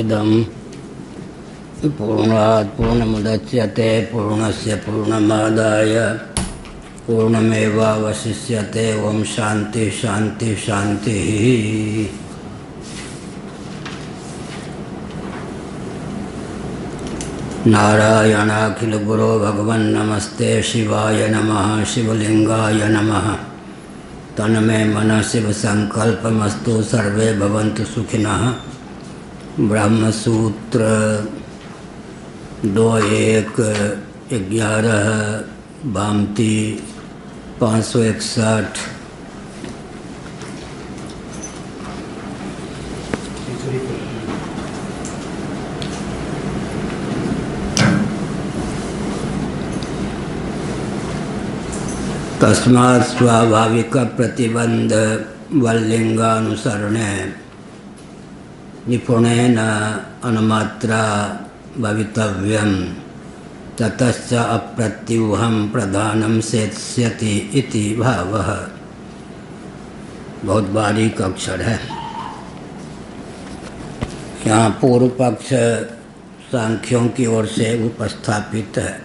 पूर्णमिदं पूर्णात् पूर्णमुदच्यते पूर्णस्य पूर्णमादाय पूर्णमेवावशिष्यते। ओम शांति शांति शांति। नारायणाखिल गुरो भगवन् नमस्ते शिवाय नमः शिवलिंगाय नमः। तन्मे मन शिव संकल्पमस्तु सर्वे भवन्तु सुखिनः। ब्रह्मसूत्र 2.1.11 भामती 561। तस्मात् स्वाभाविक प्रतिबंध वल्लिंगानुसरणे निपुणेन अनुमात्रा भवितव्यं ततश्च अप्रत्यूहं प्रधानं सेत्स्यति इति भावः। बहुत बारीक अक्षर है। यहाँ पूर्व पक्ष सांख्यों की ओर से उपस्थापित है।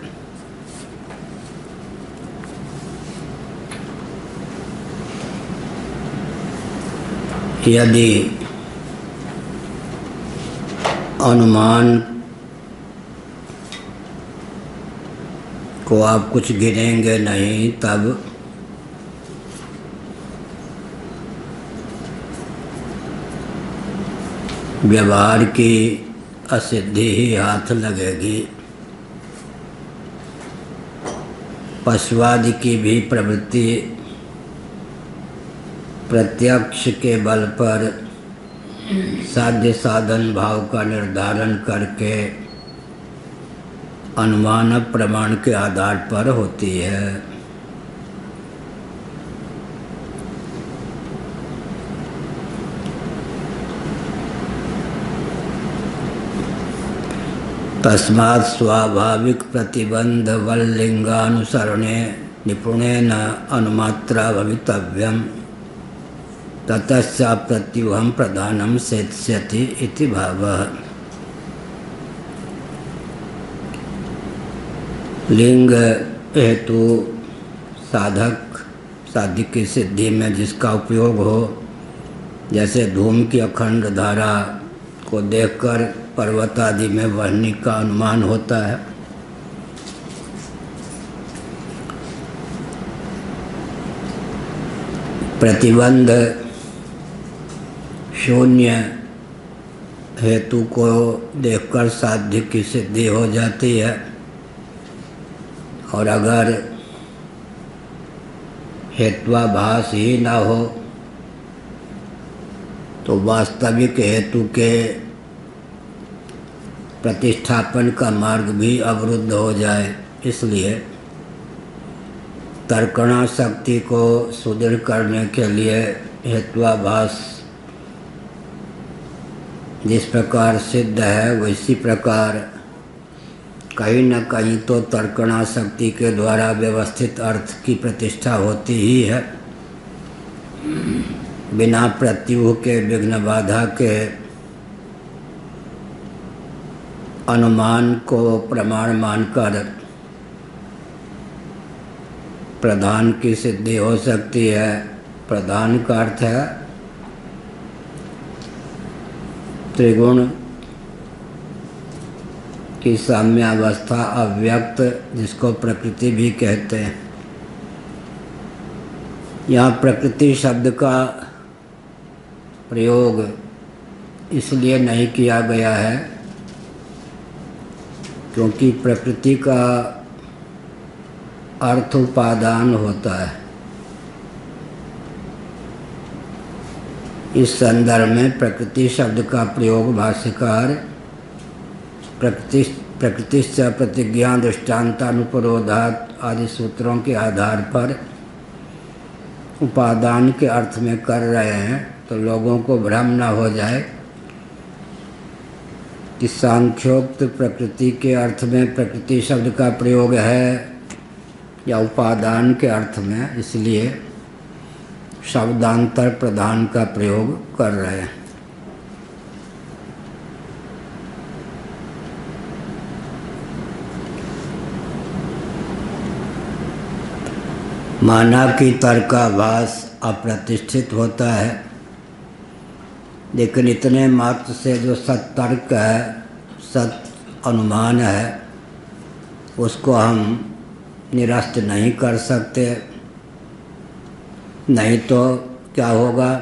यदि अनुमान को आप कुछ गिनेंगे नहीं तब व्यवहार की असिद्धि ही हाथ लगेगी। पशुवादि की भी प्रवृत्ति प्रत्यक्ष के बल पर साध्य साधन भाव का निर्धारण करके अनुमान प्रमाण के आधार पर होती है। तस्मात् स्वाभाविक प्रतिबंध वल्लिंगानुसरणे निपुणेन अनुमात्रा भवितव्यम् ततश्च प्रत्यूहं प्रधानं सेत्स्यति इति भावः। लिंग हेतु साधक साध्य की सिद्धि में जिसका उपयोग हो, जैसे धूम की अखंड धारा को देखकर पर्वत आदि में वह्नि का अनुमान होता है। प्रतिबंध शून्य हेतु को देखकर साध्य की सिद्धि हो जाती है। और अगर हेत्वाभास ही ना हो तो वास्तविक हेतु के प्रतिष्ठापन का मार्ग भी अवरुद्ध हो जाए। इसलिए तर्कणा शक्ति को सुदृढ़ करने के लिए हेत्वाभास जिस प्रकार सिद्ध है उसी प्रकार कहीं न कहीं तो तर्कणा शक्ति के द्वारा व्यवस्थित अर्थ की प्रतिष्ठा होती ही है। बिना प्रत्यूह के विघ्न बाधा के अनुमान को प्रमाण मानकर प्रधान की सिद्धि हो सकती है। प्रधान का अर्थ है त्रिगुण की साम्यावस्था अव्यक्त, जिसको प्रकृति भी कहते हैं। यहाँ प्रकृति शब्द का प्रयोग इसलिए नहीं किया गया है क्योंकि प्रकृति का अर्थ उपादान होता है। इस संदर्भ में प्रकृति शब्द का प्रयोग भाष्यकार प्रकृतिश्च प्रतिज्ञा दृष्टान्तानुपरोधात् आदि सूत्रों के आधार पर उपादान के अर्थ में कर रहे हैं, तो लोगों को भ्रम न हो जाए कि सांख्योक्त प्रकृति के अर्थ में प्रकृति शब्द का प्रयोग है या उपादान के अर्थ में। इसलिए शब्दांतर प्रधान का प्रयोग कर रहे हैं। माना कि तर्काभास अप्रतिष्ठित होता है, लेकिन इतने मात्र से जो सत्तर्क है, सत अनुमान है, उसको हम निरस्त नहीं कर सकते। नहीं तो क्या होगा?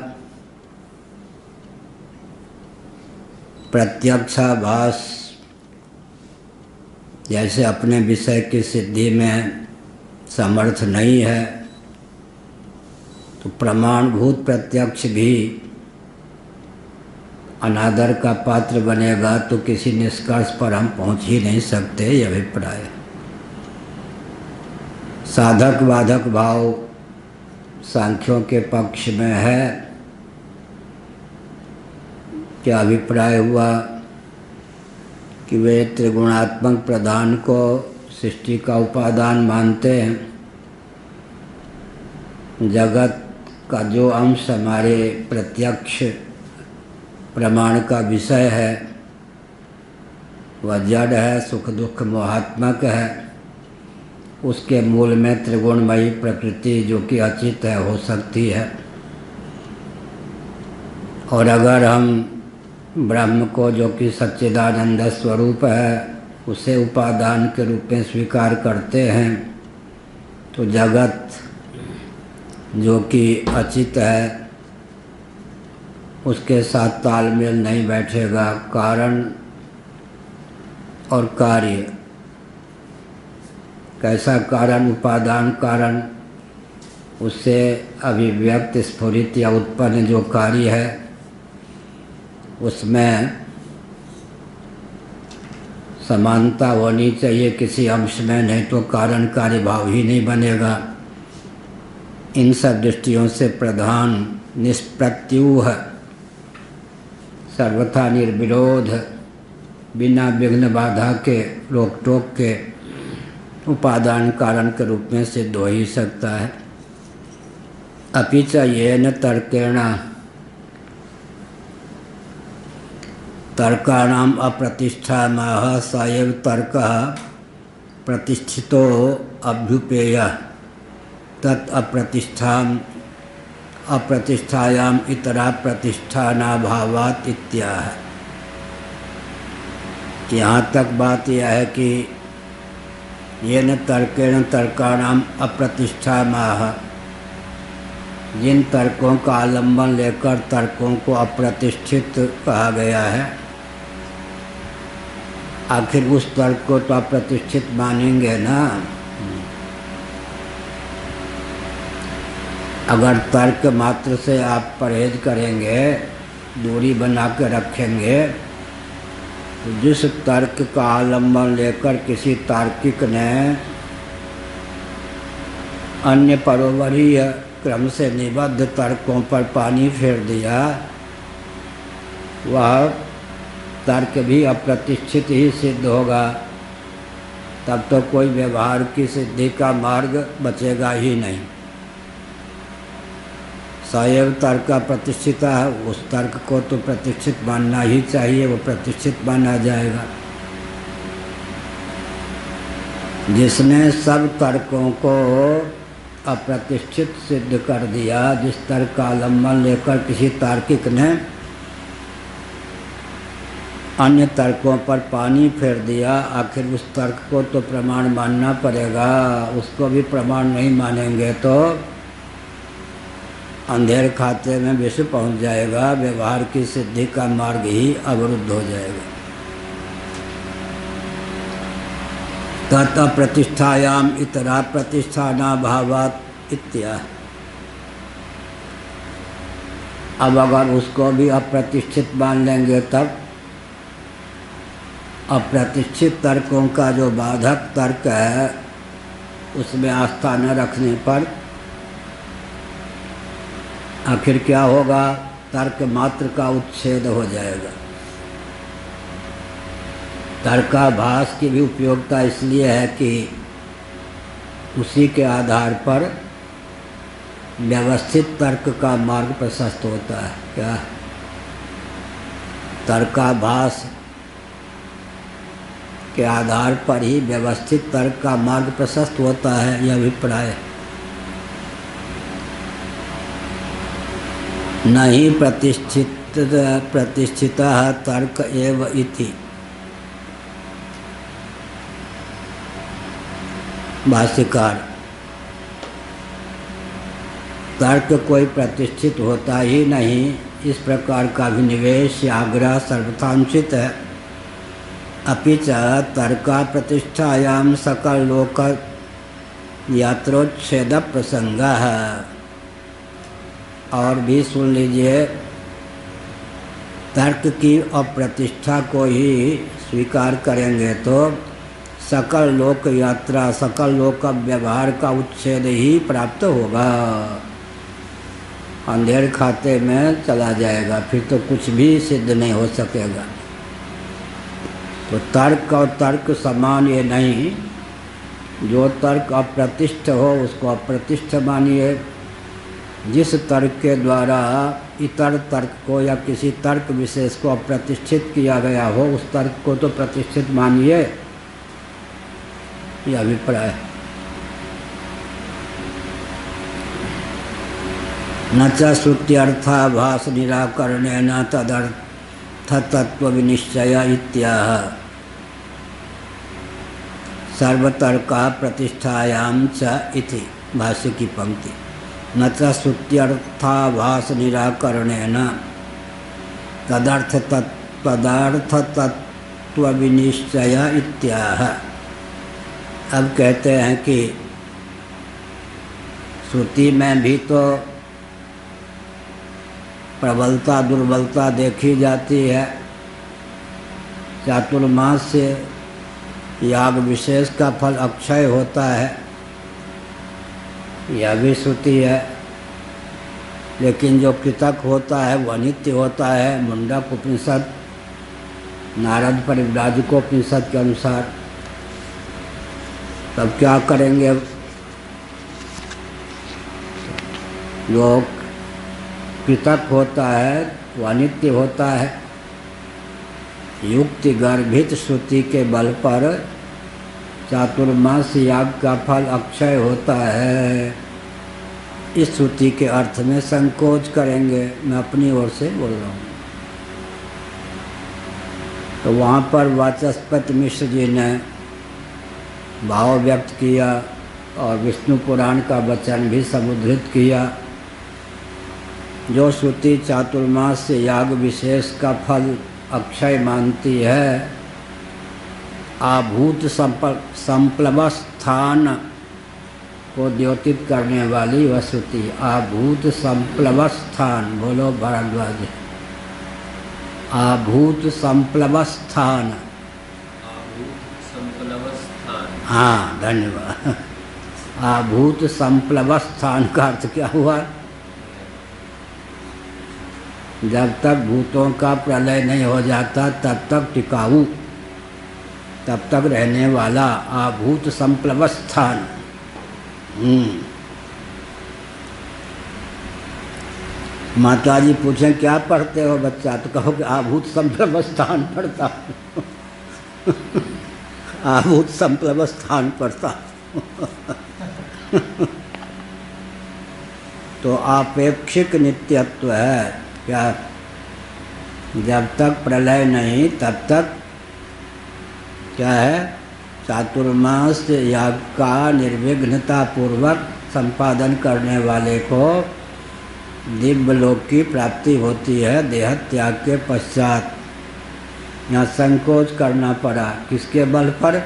प्रत्यक्षाभास जैसे अपने विषय की सिद्धि में समर्थ नहीं है, तो प्रमाणभूत प्रत्यक्ष भी अनादर का पात्र बनेगा, तो किसी निष्कर्ष पर हम पहुंच ही नहीं सकते। यह अभिप्राय साधक बाधक भाव सांख्यों के पक्ष में है। क्या अभिप्राय हुआ कि वे त्रिगुणात्मक प्रधान को सृष्टि का उपादान मानते हैं। जगत का जो अंश हमारे प्रत्यक्ष प्रमाण का विषय है, वह जड़ है, सुख दुख मोहात्मक है। उसके मूल में त्रिगुणमयी प्रकृति जो कि अचित है हो सकती है। और अगर हम ब्रह्म को जो कि सच्चिदानंद स्वरूप है, उसे उपादान के रूप में स्वीकार करते हैं, तो जगत जो कि अचित है उसके साथ तालमेल नहीं बैठेगा। कारण और कार्य, कैसा कारण? उपादान कारण, उससे अभिव्यक्त स्फुरित या उत्पन्न जो कार्य है, उसमें समानता होनी चाहिए किसी अंश में, नहीं तो कारण कार्य भाव ही नहीं बनेगा। इन सब दृष्टियों से प्रधान निष्प्रत्यूह, सर्वथा निर्विरोध, बिना विघ्न बाधा के, रोक टोक के उपादान कारण के रूप में सिद्ध हो ही सकता है। अपिच येन तर्केण तर्काणाम अप्रतिष्ठामः स एव तर्कः प्रतिष्ठितो अभ्युपेयः तत् अप्रतिष्ठायाम इतरा प्रतिष्ठानाभावात् इत्याह। यहाँ तक बात यह है कि येन तर्केण तर्काणाम अप्रतिष्ठामः, जिन तर्कों का आलंबन लेकर तर्कों को अप्रतिष्ठित कहा गया है, आखिर उस तर्क को तो अप्रतिष्ठित मानेंगे ना। अगर तर्क मात्र से आप परहेज करेंगे, दूरी बना के रखेंगे, तो जिस तर्क का आलंबन लेकर किसी तार्किक ने अन्य परोवरीय क्रम से निबद्ध तर्कों पर पानी फेर दिया, वह तर्क भी अप्रतिष्ठित ही सिद्ध होगा। तब तो कोई व्यवहार की सिद्धि का मार्ग बचेगा ही नहीं। सएव तर्क प्रतिष्ठित है, उस तर्क को तो प्रतिष्ठित मानना ही चाहिए, वो प्रतिष्ठित माना जाएगा। जिसने सब तर्कों को अप्रतिष्ठित सिद्ध कर दिया, जिस तर्क का आलंबन लेकर किसी तार्किक ने अन्य तर्कों पर पानी फेर दिया, आखिर उस तर्क को तो प्रमाण मानना पड़ेगा। उसको भी प्रमाण नहीं मानेंगे तो अंधेर खाते में विष पहुंच जाएगा, व्यवहार की सिद्धि का मार्ग ही अवरुद्ध हो जाएगा। तत् प्रतिष्ठायाम इतरा प्रतिष्ठानाभावात् इत्याह। अब अगर उसको भी अप्रतिष्ठित मान लेंगे, तब अप्रतिष्ठित तर्कों का जो बाधक तर्क है, उसमें आस्था न रखने पर आखिर क्या होगा? तर्क मात्र का उच्छेद हो जाएगा। तर्काभास की भी उपयोगिता इसलिए है कि उसी के आधार पर व्यवस्थित तर्क का मार्ग प्रशस्त होता है। क्या तर्काभास के आधार पर ही व्यवस्थित तर्क का मार्ग प्रशस्त होता है, यह अभिप्राय है। नहीं प्रतिष्ठितः तर्क एव इति। भाष्यकार, तर्क कोई प्रतिष्ठित होता ही नहीं, इस प्रकार का अभिनिवेश या आग्रह सर्वथांचित है। अपि च तर्का प्रतिष्ठायां सकल लोक यात्रोच्छेद प्रसंग है। और भी सुन लीजिए, तर्क की अप्रतिष्ठा को ही स्वीकार करेंगे तो सकल लोक यात्रा, सकल लोक व्यवहार का उच्छेद ही प्राप्त होगा, अंधेर खाते में चला जाएगा, फिर तो कुछ भी सिद्ध नहीं हो सकेगा। तो तर्क और तर्क समान ये नहीं, जो तर्क अप्रतिष्ठ हो उसको अप्रतिष्ठ मानिए, जिस तर्क के द्वारा इतर तर्क को या किसी तर्क विशेष को अप्रतिष्ठित किया गया हो उस तर्क को तो प्रतिष्ठित मानिए, यह अभिप्राय है। न च श्रुत्यर्थाभास निराकरणेन तदर्थ तत्व विनिश्चय इत्याह। सर्वतर्का प्रतिष्ठायां च इति भाष्य की पंक्ति। न च श्रुत्यर्थाभास निराकरणेन तदर्थ तत्व विनिश्चय इत्याह। अब कहते हैं कि श्रुति में भी तो प्रबलता दुर्बलता देखी जाती है। चातुर्मास से याग विशेष का फल अक्षय होता है, यह भी श्रुति है। लेकिन जो कृतक होता है वह नित्य होता है, मुंडक उपनिषद, नारद परिव्राजकोपनिषद के अनुसार। तब क्या करेंगे? जो कृतक होता है वह नित्य होता है, युक्ति गर्भित श्रुति के बल पर चातुर्मास याग का फल अक्षय होता है। इस श्रुति के अर्थ में संकोच करेंगे, मैं अपनी ओर से बोल रहा हूँ। तो वहाँ पर वाचस्पति मिश्र जी ने भाव व्यक्त किया और विष्णु पुराण का वचन भी समुद्धृत किया। जो श्रुति चातुर्मास याग विशेष का फल अक्षय मानती है, आभूत संप्लव स्थान को द्योतित करने वाली वह श्रुति। आभूत संप्लव स्थान, बोलो भारद्वाज। आभूत संप्लव स्थान। हाँ, धन्यवाद। आभूत संप्लव स्थान का अर्थ क्या हुआ? जब तक भूतों का प्रलय नहीं हो जाता तब तक टिकाऊ, तब तक रहने वाला आभूत संप्लव स्थान। माता जी पूछें क्या पढ़ते हो बच्चा, तो कहो कि आभूत संप्लव स्थान पढ़ता हूँ। आभूत संप्लव स्थान पढ़ता। तो आपेक्षिक नित्यत्व है क्या? जब तक प्रलय नहीं तब तक क्या है? चातुर्मास याग का निर्विघ्नता पूर्वक संपादन करने वाले को दिव्य लोक की प्राप्ति होती है देह त्याग के पश्चात। यहाँ संकोच करना पड़ा, किसके बल पर?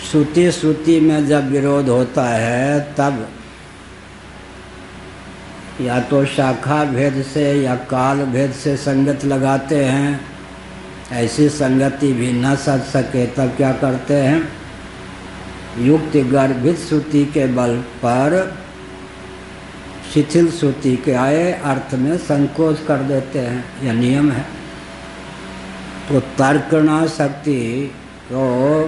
श्रुति में जब विरोध होता है तब या तो शाखा भेद से या काल भेद से संगत लगाते हैं। ऐसी संगति भी न सच सके तब क्या करते हैं? युक्ति गर्भित श्रुति के बल पर शिथिल श्रुति के आए अर्थ में संकोच कर देते हैं, यह नियम है। तो तर्कणा शक्ति को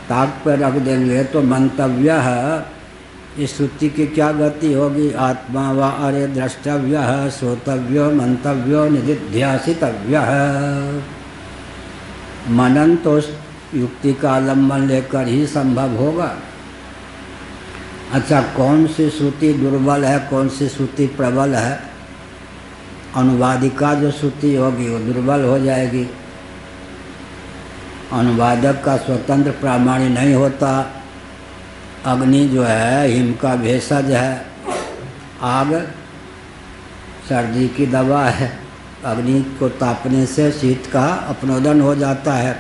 ताक पर रख देंगे तो मंतव्य है, इस श्रुति की क्या गति होगी? आत्मा व अरे द्रष्टव्य, श्रोतव्य, मंतव्य, निधिध्यासितव्य। मनन तो युक्ति का आलम्बन लेकर ही संभव होगा। अच्छा, कौन सी श्रुति दुर्बल है, कौन सी श्रुति प्रबल है? अनुवादिका जो श्रुति होगी वो दुर्बल हो जाएगी। अनुवादक का स्वतंत्र प्रामाण्य नहीं होता। अग्नि जो है हिम का भेषज है, आग सर्दी की दवा है। अग्नि को तापने से शीत का अपनोदन हो जाता है।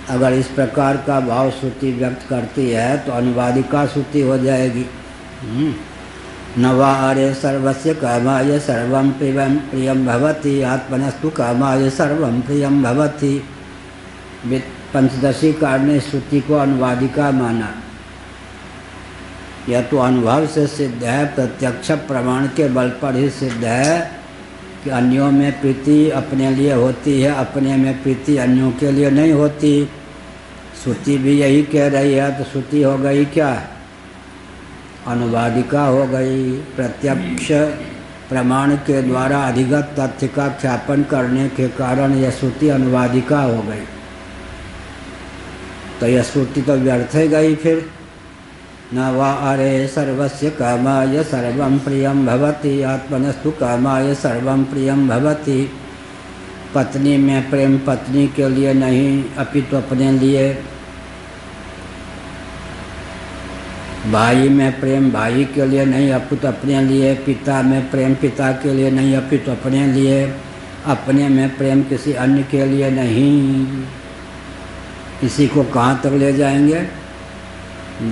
अगर इस प्रकार का भाव श्रुति व्यक्त करती है तो अनुवादिका श्रुति हो जाएगी। नवा अरे सर्वस्य कामाय सर्वं प्रियं भवति, आत्मनस्तु कामाय सर्वं प्रियं भवति। पंचदशी कार ने श्रुति को अनुवादिका माना। यह तो अनुभव से सिद्ध है, प्रत्यक्ष प्रमाण के बल पर ही सिद्ध है कि अन्यों में प्रीति अपने लिए होती है, अपने में प्रीति अन्यों के लिए नहीं होती। श्रुति भी यही कह रही है, तो श्रुति हो गई क्या? अनुवादिका हो गई। प्रत्यक्ष प्रमाण के द्वारा अधिगत तथ्य का ख्यापन करने के कारण यह श्रुति अनुवादिका हो गई। तो यह श्रुति तो व्यर्थ ही गई फिर। न वा अरे सर्वस्य कामाय सर्वं प्रियं भवति, आत्मनस्तु कामाय सर्वं प्रियं भवति। पत्नी में प्रेम पत्नी के लिए नहीं अपितु अपने लिए। भाई में प्रेम भाई के लिए नहीं अपितु अपने लिए। पिता में प्रेम पिता के लिए नहीं अपितु अपने लिए। अपने में प्रेम किसी अन्य के लिए नहीं। इसी को कहाँ तक ले जाएंगे?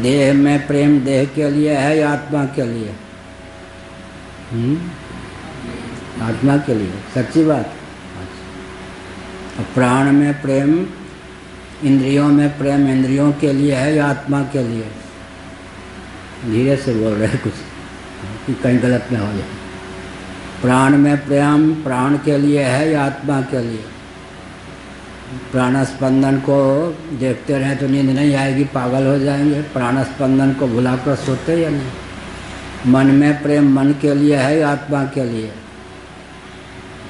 देह में प्रेम देह के लिए है या आत्मा के लिए? आत्मा के लिए, सच्ची बात। प्राण में प्रेम, इंद्रियों में प्रेम इंद्रियों के लिए है या आत्मा के लिए? धीरे से बोल रहे हैं कुछ कि कहीं गलत न हो जाए। प्राण में प्रेम प्राण के लिए है या आत्मा के लिए? प्राण स्पंदन को देखते रहे तो नींद नहीं आएगी, पागल हो जाएंगे। प्राण स्पंदन को भुलाकर सोते या नहीं? मन में प्रेम मन के लिए है या आत्मा के लिए?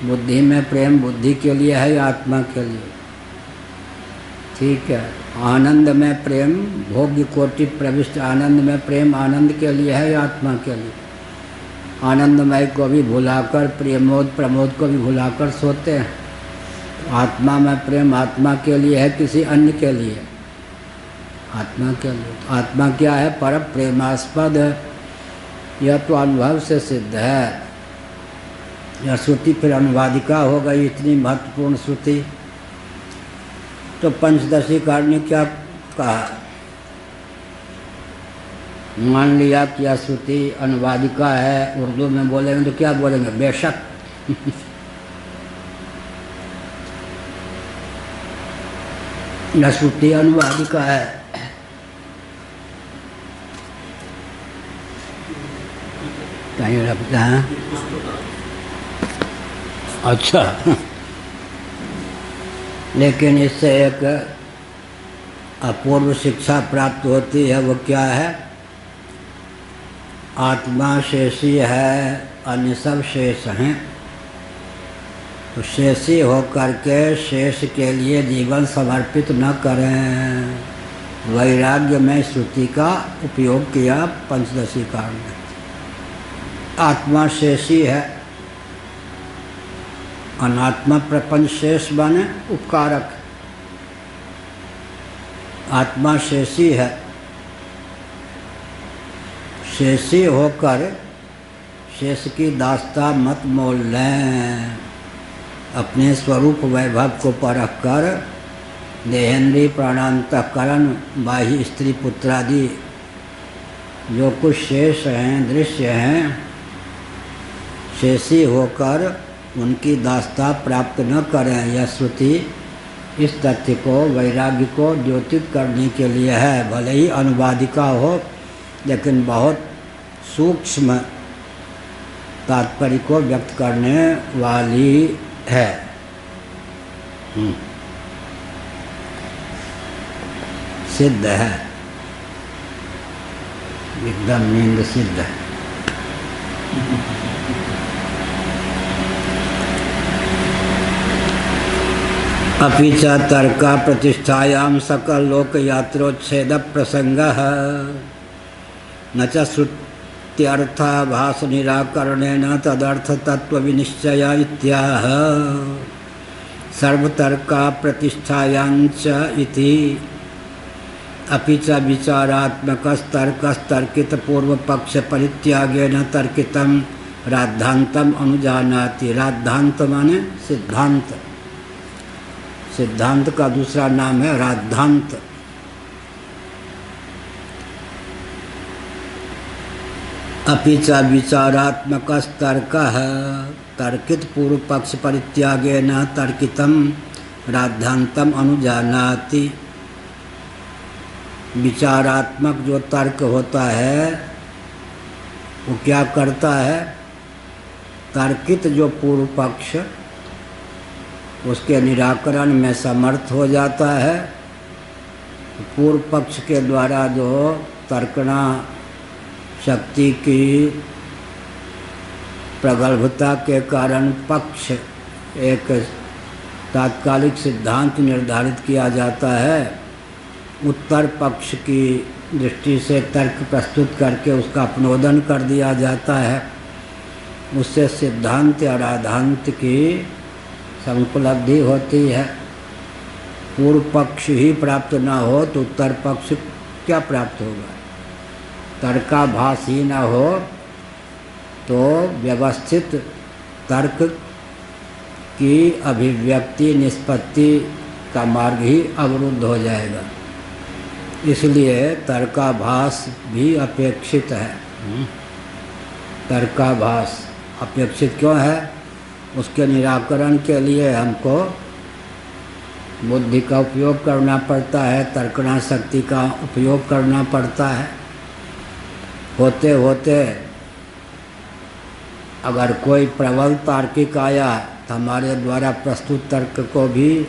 बुद्धि में प्रेम बुद्धि के लिए है या आत्मा के लिए? ठीक है। आनंद में प्रेम भोग्य कोटि प्रविष्ट आनंद में प्रेम आनंद के लिए है या आत्मा के लिए? आनंदमय को भी भुलाकर प्रेमोद प्रमोद को भी भुलाकर सोते हैं। आत्मा में प्रेम आत्मा के लिए है किसी अन्य के लिए? आत्मा के लिए। आत्मा क्या है? पर प्रेमास्पद है। यह तो अनुभव से सिद्ध है। यह श्रुति फिर अनुवादिका हो गई, इतनी महत्वपूर्ण श्रुति। तो पंचदशी कार ने क्या कहा? मान लिया कि यह श्रुति अनुवादिका है। उर्दू में बोलेंगे तो क्या बोलेंगे? बेशक। यह श्रुति अनुवादिका है। कहीं रखते हैं। अच्छा, लेकिन इससे एक अपूर्व शिक्षा प्राप्त होती है। वो क्या है? आत्मा शेषी है, अन्य सब शेष हैं। तो शेषी होकर के शेष के लिए जीवन समर्पित न करें। वैराग्य में श्रुति का उपयोग किया पंचदशी कार में। आत्मा शेषी है, अनात्मा प्रपंच शेष बने उपकारक। आत्मा शेषी है। शेषी होकर शेष की दास्ता मत मोल लें। अपने स्वरूप वैभव को परख कर देहेंद्रीय प्राणांतकरण बाह्य स्त्री पुत्रादि जो कुछ शेष हैं दृश्य हैं, शेषी होकर उनकी दास्ता प्राप्त न करें। यह श्रुति इस तथ्य को वैराग्य को द्योतित करने के लिए है। भले ही अनुवादिका हो, लेकिन बहुत सूक्ष्म तात्पर्य को व्यक्त करने वाली है। सिद्ध है, एकदम नींद सिद्ध है। अपि च तर्का प्रतिष्ठायां सकल लोक यात्रोच्छेद प्रसंगः। न च श्रुत्यर्थाभास निराकरणेन तदर्थ तत्व विनिश्चय इत्याह सर्वतर्का प्रतिष्ठायांच इति अपि च विचारात्मकस्तर्कस्तर्कित पूर्व पक्ष परित्यागेन तर्कितम राद्धांतम अनुजानाति। राद्धांत माने सिद्धांत, सिद्धांत का दूसरा नाम है राद्धांत। अपि च विचारात्मकस्तर्कः तर्कित पूर्व पक्ष परित्यागेन तर्कितम राद्धांतम अनुजानाति। विचारात्मक जो तर्क होता है वो क्या करता है, तर्कित जो पूर्व पक्ष उसके निराकरण में समर्थ हो जाता है। पूर्व पक्ष के द्वारा जो तर्कना शक्ति की प्रगल्भता के कारण पक्ष एक तात्कालिक सिद्धांत निर्धारित किया जाता है, उत्तर पक्ष की दृष्टि से तर्क प्रस्तुत करके उसका अपनोदन कर दिया जाता है। उससे सिद्धांत या राद्धांत की समुपलब्धि होती है। पूर्व पक्ष ही प्राप्त न हो तो उत्तर पक्ष क्या प्राप्त होगा। तर्काभास ही न हो तो व्यवस्थित तर्क की अभिव्यक्ति निष्पत्ति का मार्ग ही अवरुद्ध हो जाएगा। इसलिए तर्काभास भी अपेक्षित है। तर्काभास अपेक्षित क्यों है, उसके निराकरण के लिए हमको बुद्धि का उपयोग करना पड़ता है, तर्कना शक्ति का उपयोग करना पड़ता है। होते होते अगर कोई प्रबल तार्किक आया तो हमारे द्वारा प्रस्तुत तर्क को भी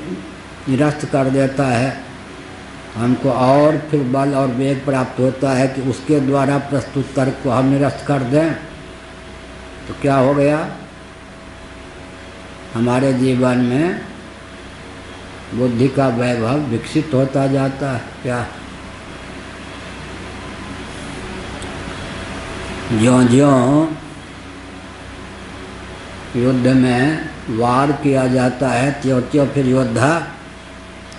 निरस्त कर देता है। हमको और फिर बल और वेग प्राप्त होता है कि उसके द्वारा प्रस्तुत तर्क को हम निरस्त कर दें, तो क्या हो गया, हमारे जीवन में बुद्धि का वैभव विकसित होता जाता है। क्या ज्यों-ज्यों युद्ध में वार किया जाता है त्यों-त्यों फिर योद्धा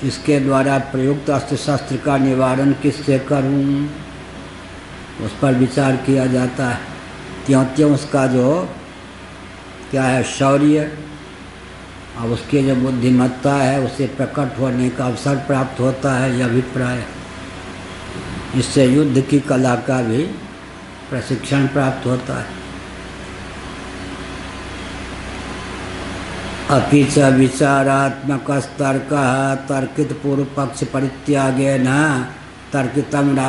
इसके द्वारा प्रयुक्त अस्त्र शस्त्र का निवारण किससे करूं, उस पर विचार किया जाता है। त्यों-त्यों उसका जो क्या है शौर्य और उसकी जो बुद्धिमत्ता है उसे प्रकट होने का अवसर प्राप्त होता है, यह अभिप्राय। इससे युद्ध की कला का भी प्रशिक्षण प्राप्त होता है। अपि च विचारात्मकस्तर्कः तर्कित पूर्व पक्ष परित्यागेन तर्कितम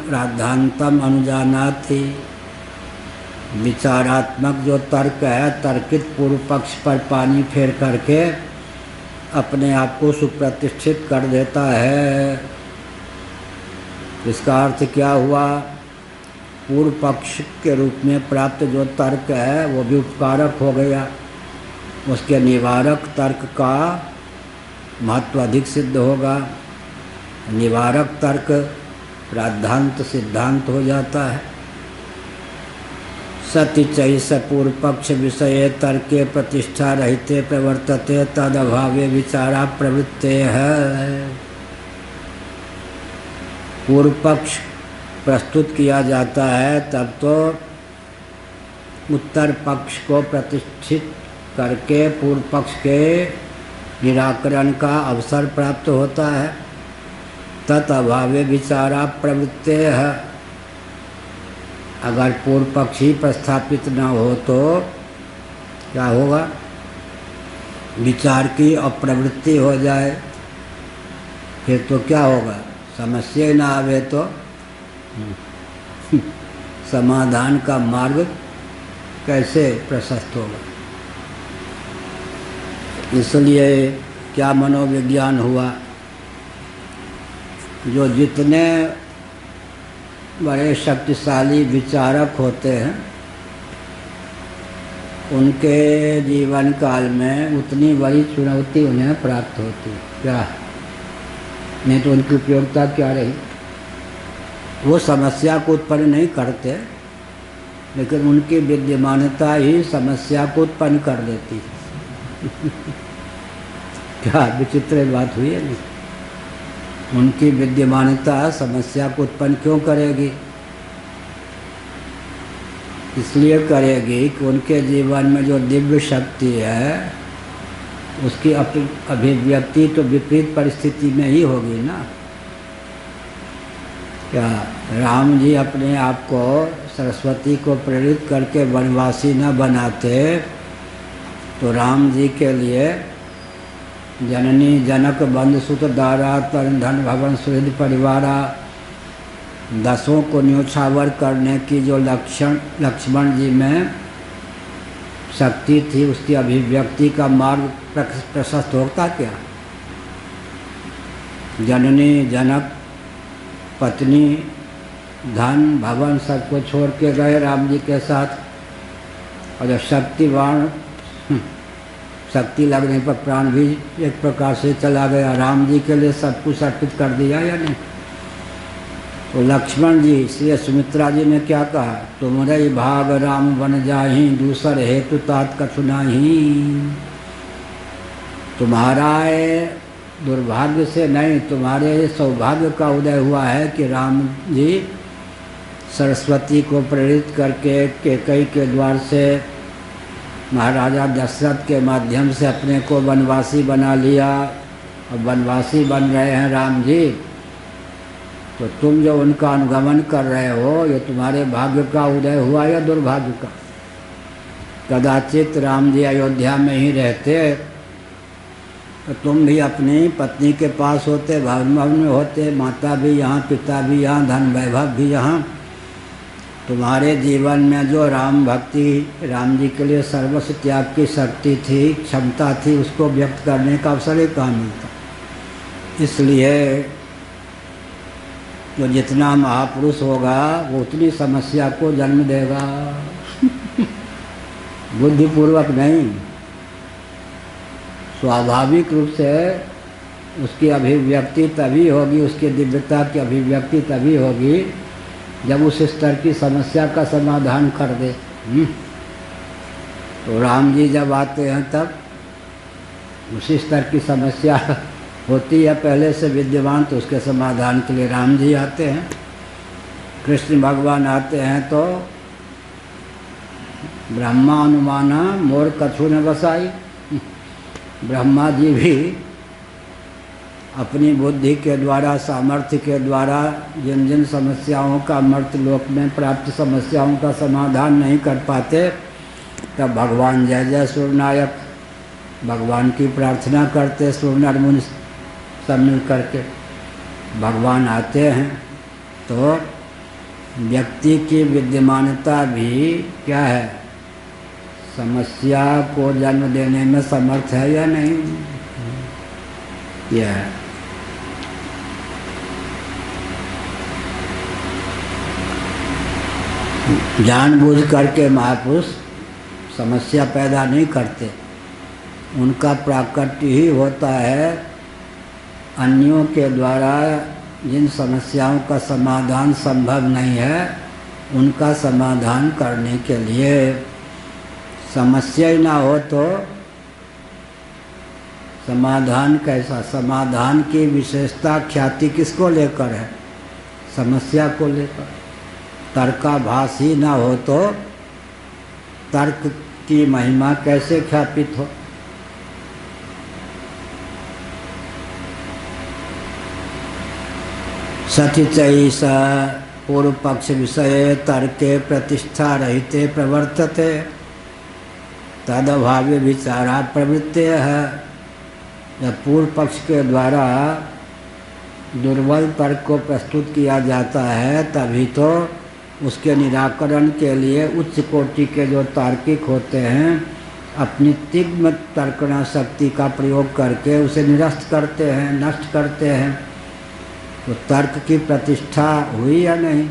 राद्धांतम अनुजानाति। विचारात्मक जो तर्क है तर्कित पूर्व पक्ष पर पानी फेर करके अपने आप को सुप्रतिष्ठित कर देता है। इसका अर्थ क्या हुआ, पूर्व पक्ष के रूप में प्राप्त जो तर्क है वो भी उपकारक हो गया, उसके निवारक तर्क का महत्व अधिक सिद्ध होगा। निवारक तर्क राद्धांत सिद्धांत हो जाता है। सति चैष पूर्व पक्ष विषय तर्के प्रतिष्ठा रहिते प्रवर्तते तद अभावे विचारा प्रवृत्ते है। पूर्व पक्ष प्रस्तुत किया जाता है तब तो उत्तर पक्ष को प्रतिष्ठित करके पूर्व पक्ष के निराकरण का अवसर प्राप्त होता है। तत् अभावे विचारा प्रवृत्ते है। अगर पूर्व पक्ष ही प्रस्थापित न हो तो क्या होगा, विचार की अप्रवृत्ति हो जाए, फिर तो क्या होगा, समस्या ही ना आवे तो समाधान का मार्ग कैसे प्रशस्त होगा। इसलिए क्या मनोविज्ञान हुआ, जो जितने बड़े शक्तिशाली विचारक होते हैं उनके जीवन काल में उतनी बड़ी चुनौती उन्हें प्राप्त होती, क्या नहीं तो उनकी उपयोगिता क्या रही। वो समस्या को उत्पन्न नहीं करते, लेकिन उनकी विद्यमानता ही समस्या को उत्पन्न कर देती है। क्या विचित्र बात हुई है। नहीं, उनकी विद्यमानता समस्या को उत्पन्न क्यों करेगी? इसलिए करेगी कि उनके जीवन में जो दिव्य शक्ति है उसकी अभिव्यक्ति तो विपरीत परिस्थिति में ही होगी ना। क्या राम जी अपने आप को सरस्वती को प्रेरित करके वनवासी न बनाते तो राम जी के लिए जननी जनक बंधु सुत दारा तरण धन भवन सुहृद परिवारा 10 को न्योछावर करने की जो लक्ष्मण जी में शक्ति थी, उसकी अभिव्यक्ति का मार्ग प्रशस्त होता क्या? जननी जनक पत्नी धन भवन सबको छोड़ के गए राम जी के साथ, और जब शक्तिवान शक्ति लगने पर प्राण भी एक प्रकार से चला गया। राम जी के लिए सब कुछ अर्पित कर दिया या नहीं? तो लक्ष्मण जी, इसलिए सुमित्रा जी ने क्या कहा, तुमरे भाग राम बन जाही दूसर हेतु तात कछु नाही। तुम्हारा दुर्भाग्य से नहीं, तुम्हारे सौभाग्य का उदय हुआ है कि राम जी सरस्वती को प्रेरित करके कैकेयी के द्वार से महाराजा दशरथ के माध्यम से अपने को वनवासी बना लिया, और वनवासी बन रहे हैं राम जी। तो तुम जो उनका अनुगमन कर रहे हो, ये तुम्हारे भाग्य का उदय हुआ या दुर्भाग्य का? कदाचित राम जी अयोध्या में ही रहते तो तुम भी अपनी पत्नी के पास होते, भवन में होते, माता भी यहाँ, पिता भी यहाँ, धन वैभव भी यहाँ। तुम्हारे जीवन में जो राम भक्ति, राम जी के लिए सर्वस्व त्याग की शक्ति थी, क्षमता थी, उसको व्यक्त करने का अवसर ही कहाँ मिलता। इसलिए तो जितना महापुरुष होगा वो उतनी समस्या को जन्म देगा। बुद्धिपूर्वक नहीं, स्वाभाविक रूप से उसकी अभिव्यक्ति तभी होगी, उसकी दिव्यता की अभिव्यक्ति तभी होगी जब उस स्तर की समस्या का समाधान कर दे। तो राम जी जब आते हैं तब उसी स्तर की समस्या होती है पहले से विद्यमान, तो उसके समाधान के लिए राम जी आते हैं। कृष्ण भगवान आते हैं तो ब्रह्मा अनुमाना मोर कछु न बसाई। ब्रह्मा जी भी अपनी बुद्धि के द्वारा, सामर्थ्य के द्वारा जिन जिन समस्याओं का मर्त्य लोक में प्राप्त समस्याओं का समाधान नहीं कर पाते, तब भगवान जय जय सूर्यनायक भगवान की प्रार्थना करते, सूर्य मुनि सब मिल करके भगवान आते हैं। तो व्यक्ति की विद्यमानता भी क्या है, समस्या को जन्म देने में समर्थ है या नहीं? यह है। जानबूझ करके महापुरुष समस्या पैदा नहीं करते, उनका प्राकट्य ही होता है अन्यों के द्वारा जिन समस्याओं का समाधान संभव नहीं है उनका समाधान करने के लिए। समस्या ही ना हो तो समाधान कैसा? समाधान की विशेषता ख्याति किसको लेकर है? समस्या को लेकर। तर्काभास ही ना हो तो तर्क की महिमा कैसे ख्यापित हो? सचिचैष पूर्व पक्ष विषय तर्के प्रतिष्ठा रहिते प्रवर्तते तदभाव्य विचारा प्रवृत्ति है। जब पूर्व पक्ष के द्वारा दुर्बल तर्क को प्रस्तुत किया जाता है तभी तो उसके निराकरण के लिए उच्च कोटि के जो तार्किक होते हैं अपनी तीव्र तर्कना शक्ति का प्रयोग करके उसे निरस्त करते हैं, नष्ट करते हैं। तो तर्क की प्रतिष्ठा हुई या नहीं?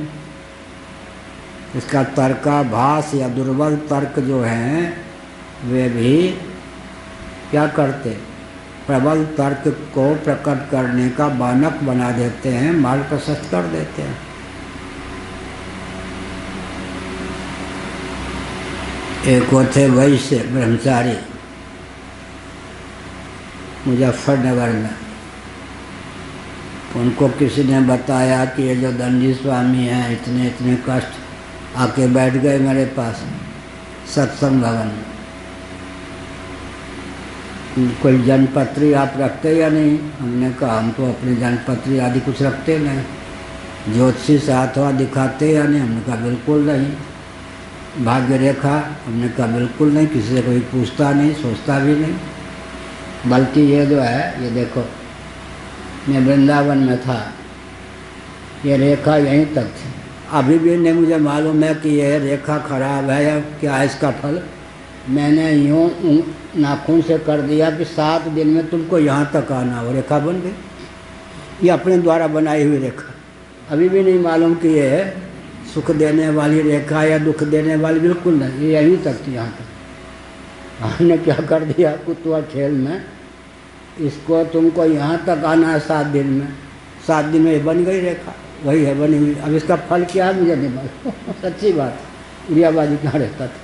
इसका तर्काभास या दुर्बल तर्क जो हैं वे भी क्या करते, प्रबल तर्क को प्रकट करने का बानक बना देते हैं, मार्ग प्रशस्त कर देते हैं। एक वो थे वैश्य ब्रह्मचारी मुजफ्फरनगर में। उनको किसी ने बताया कि ये जो दंडी स्वामी हैं इतने इतने कष्ट, आके बैठ गए मेरे पास सत्संग भवन में। कोई जनपत्री आप रखते या नहीं? हमने कहा हम तो अपनी जनपत्री आदि कुछ रखते नहीं। ज्योतिषी से हाथवा दिखाते या नहीं? हमने कहा बिल्कुल नहीं। भाग्य रेखा? हमने कहा बिल्कुल नहीं, किसी से कोई पूछता नहीं, सोचता भी नहीं। बल्कि ये जो है, ये देखो, मैं वृंदावन में था, ये रेखा यहीं तक थी। अभी भी नहीं मुझे मालूम है कि यह रेखा खराब है या क्या है इसका फल। मैंने यूँ नाखून से कर दिया कि 7 दिन में तुमको यहाँ तक आना हो, रेखा बन गई। ये अपने द्वारा बनाई हुई रेखा। अभी भी नहीं मालूम कि ये है सुख देने वाली रेखा या दुख देने वाली, बिल्कुल नहीं। ये यहीं तक थी, यहाँ तक। हमने क्या कर दिया कुतवा खेल में, इसको तुमको यहाँ तक आना है 7 दिन में। 7 दिन में ये बन गई रेखा, वही है बनी हुई। अब इसका फल क्या है मुझे नहीं मालूम। सच्ची बात, उड़ियाबाजी कहाँ रहता था।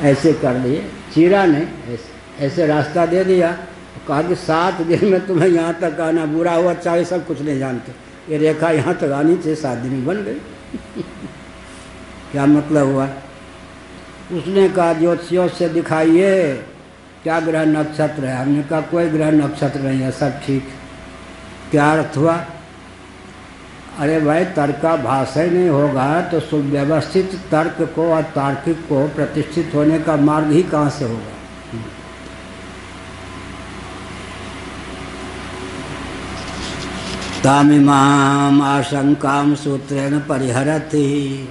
ऐसे कर दिए, चीरा नहीं, ऐसे रास्ता दे दिया। कहा कि 7 दिन में तुम्हें यहाँ तक आना, बुरा हुआ चाहे सब कुछ नहीं जानते, ये रेखा यहाँ तक आनी चाहिए, 7 दिन में बन गई। क्या मतलब हुआ? उसने कहा ज्योतिषियों से दिखाइए क्या ग्रह नक्षत्र है। हमने कहा कोई ग्रह नक्षत्र नहीं है, सब ठीक। क्या अर्थ हुआ? अरे भाई, तर्काभास ही नहीं होगा तो सुव्यवस्थित तर्क को और तार्किक को प्रतिष्ठित होने का मार्ग ही कहाँ से होगा? तामिमाम आशंकाम सूत्रेण परिहरति।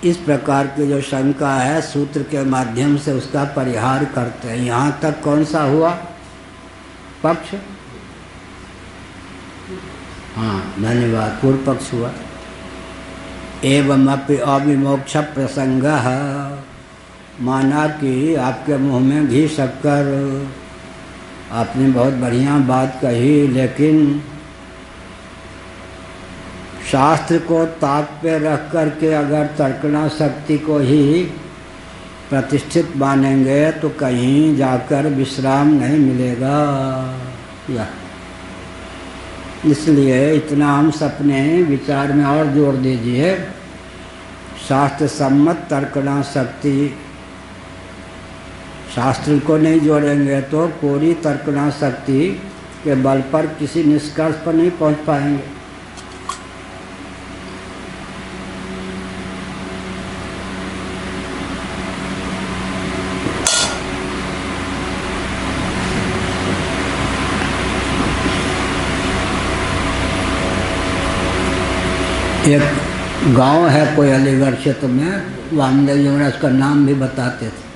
इस प्रकार की जो शंका है सूत्र के माध्यम से उसका परिहार करते हैं। यहाँ तक कौन सा हुआ पक्ष? हाँ, धन्यवाद, पूर्व पक्ष हुआ। एवं अपि अविमोक्ष प्रसंग, माना कि आपके मुंह में घी शक्कर, आपने बहुत बढ़िया बात कही, लेकिन शास्त्र को ताक पे रख करके अगर तर्कना शक्ति को ही प्रतिष्ठित मानेंगे तो कहीं जाकर विश्राम नहीं मिलेगा। या इसलिए इतना हम अपने विचार में और जोर दीजिए, शास्त्र सम्मत तर्कना शक्ति, शास्त्र को नहीं जोड़ेंगे तो पूरी तर्कना शक्ति के बल पर किसी निष्कर्ष पर नहीं पहुंच पाएंगे। एक गांव है कोई अलीगढ़ क्षेत्र में, वामदेव जी महाराज उसका नाम भी बताते थे।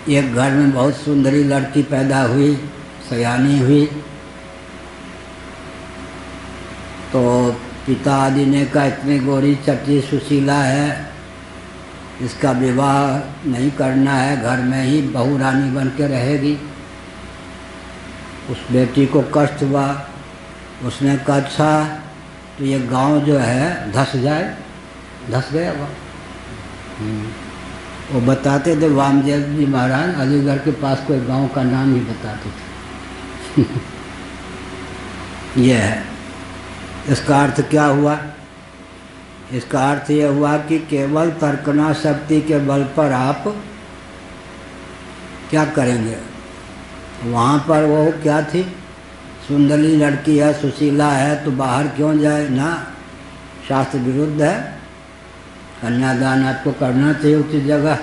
एक घर में बहुत सुंदरी लड़की पैदा हुई, सयानी हुई, तो पिता आदि ने कहा इतनी गोरी चटी सुशीला है, इसका विवाह नहीं करना है, घर में ही बहू रानी बन के रहेगी। उस बेटी को कष्ट हुआ, उसने कहा अच्छा तो ये गांव जो है धस जाए, धस गया वो। वो बताते थे वामदेव जी महाराज अलीगढ़ के पास कोई गांव का नाम ही बताते थे। ये है। इसका अर्थ क्या हुआ? इसका अर्थ ये हुआ कि केवल तर्कना शक्ति के बल पर आप क्या करेंगे? वहाँ पर वो क्या थी, सुंदरी लड़की है, सुशीला है, तो बाहर क्यों जाए ना? शास्त्र विरुद्ध है, कन्यादान आपको करना चाहिए उसी जगह।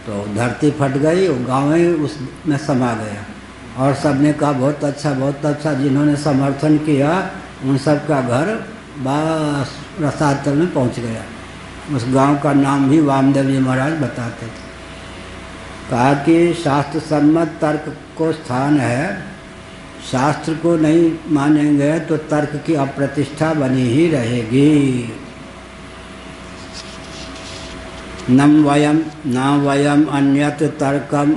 तो धरती फट गई, वो गाँव ही उसमें समा गया और सबने कहा बहुत अच्छा बहुत अच्छा। जिन्होंने समर्थन किया उन सब का घर बस रसातल में पहुंच गया। उस गांव का नाम भी वामदेव जी महाराज बताते थे। कहा कि शास्त्र सम्मत तर्क को स्थान है, शास्त्र को नहीं मानेंगे तो तर्क की अप्रतिष्ठा बनी ही रहेगी। न वयम अन्यत तर्कम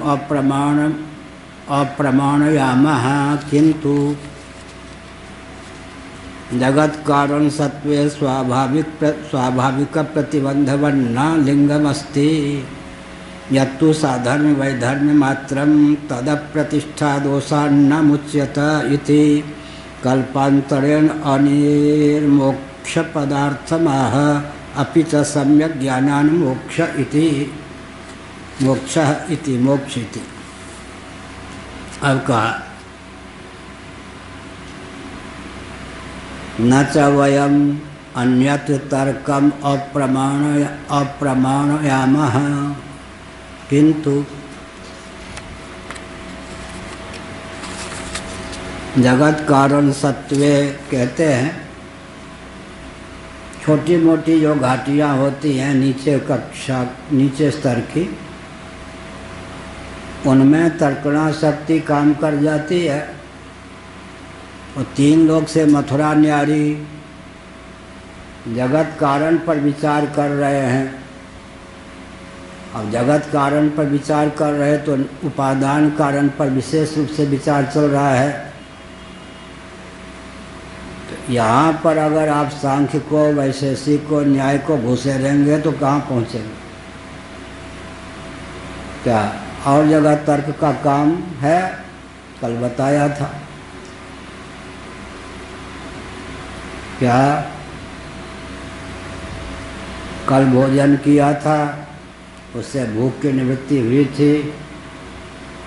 अप्रमाणयामः, किंतु जगत कारण सत्वे स्वाभाविक प्रतिबंधवन्न लिंगमस्ति यत्तु साधर्म वैधर्म मात्रं तदप्रतिष्ठा दोषान्न मुच्यत इति कल्पांतरेण अनिर्मोक्ष पदार्थमाह अपि च सम्यक् ज्ञानान् मोक्ष इति मोक्ष इति। अब कहा न च वयम अन्यत् तर्कम अप्रमाणयामः किंतु जगत कारण सत्वे कहते हैं छोटी मोटी जो घाटियाँ होती हैं नीचे स्तर की, उनमें तर्कणा शक्ति काम कर जाती है। और 3 लोग से मथुरा न्यारी जगत कारण पर विचार कर रहे हैं। अब जगत कारण पर विचार कर रहे तो उपादान कारण पर विशेष रूप से विचार चल रहा है। तो यहाँ पर अगर आप सांख्य को, वैशेषिक को, न्याय को घुसेरेंगे तो कहाँ पहुँचेंगे? क्या और जगह तर्क का काम है? कल बताया था। क्या कल भोजन किया था, उससे भूख की निवृत्ति हुई थी,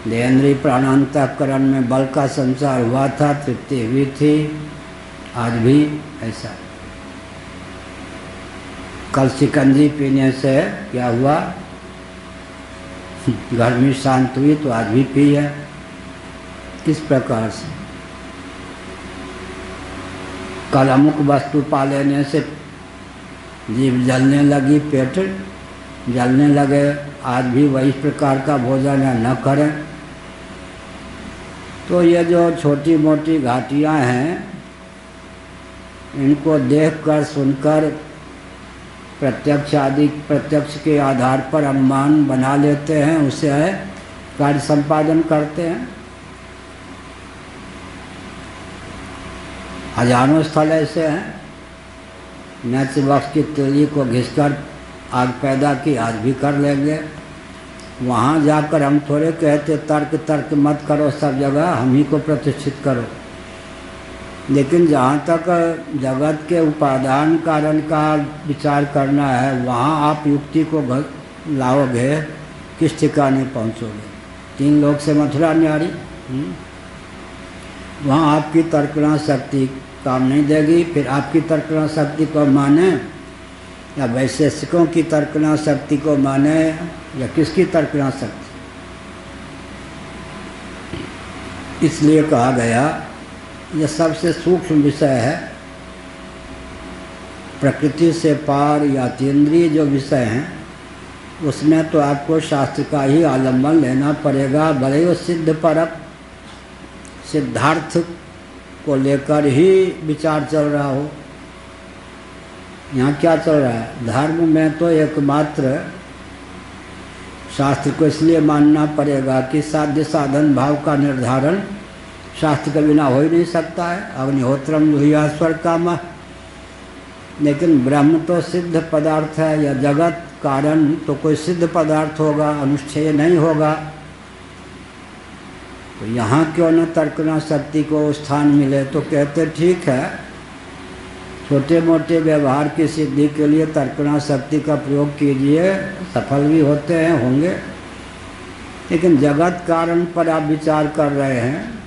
देहेंद्रीय प्राणांतःकरण में बल का संचार हुआ था, तृप्ति हुई थी। आज भी ऐसा। कल शिकंजी पीने से क्या हुआ? गर्मी शांत हुई, तो आज भी पी है। किस प्रकार से? कल अमुक वस्तु पा लेने से जीभ जलने लगी, पेट जलने लगे, आज भी वही प्रकार का भोजन है, न करें। तो ये जो छोटी मोटी घाटियाँ हैं, इनको देखकर सुनकर प्रत्यक्ष के आधार पर अनुमान बना लेते हैं, उसे कार्य संपादन करते हैं। हजारों स्थल ऐसे हैं। मैच बॉक्स की तिल्ली को घिसकर आग पैदा की, आज भी कर लेंगे। वहाँ जाकर हम थोड़े कहते तर्क मत करो सब जगह, हम ही को प्रतिष्ठित करो। लेकिन जहाँ तक जगत के उपादान कारण का विचार करना है, वहाँ आप युक्ति को लाओगे, किस ठिकाने पहुँचोगे? 3 लोग से मथुरा न्यारी, वहाँ आपकी तर्कणा शक्ति काम नहीं देगी। फिर आपकी तर्कणा शक्ति को माने या वैशेषिकों की तर्कणा शक्ति को माने या किसकी तर्कणा शक्ति? इसलिए कहा गया यह सबसे सूक्ष्म विषय है। प्रकृति से पार या अतीन्द्रिय जो विषय हैं, उसमें तो आपको शास्त्र का ही आलम्बन लेना पड़ेगा। भले वो सिद्ध परक सिद्धार्थ को लेकर ही विचार चल रहा हो। यहाँ क्या चल रहा है? धर्म में तो एकमात्र शास्त्र को इसलिए मानना पड़ेगा कि साध्य साधन भाव का निर्धारण शास्त्र के बिना हो ही नहीं सकता है। अग्निहोत्रम जुहिया स्वर्ग कामः। लेकिन ब्रह्म तो सिद्ध पदार्थ है, या जगत कारण तो कोई सिद्ध पदार्थ होगा, अनुष्ठेय नहीं होगा। तो यहाँ क्यों न तर्कणा शक्ति को स्थान मिले? तो कहते ठीक है, छोटे मोटे व्यवहार की सिद्धि के लिए तर्कणा शक्ति का प्रयोग कीजिए, सफल भी होते हैं, होंगे। लेकिन जगत कारण पर आप विचार कर रहे हैं,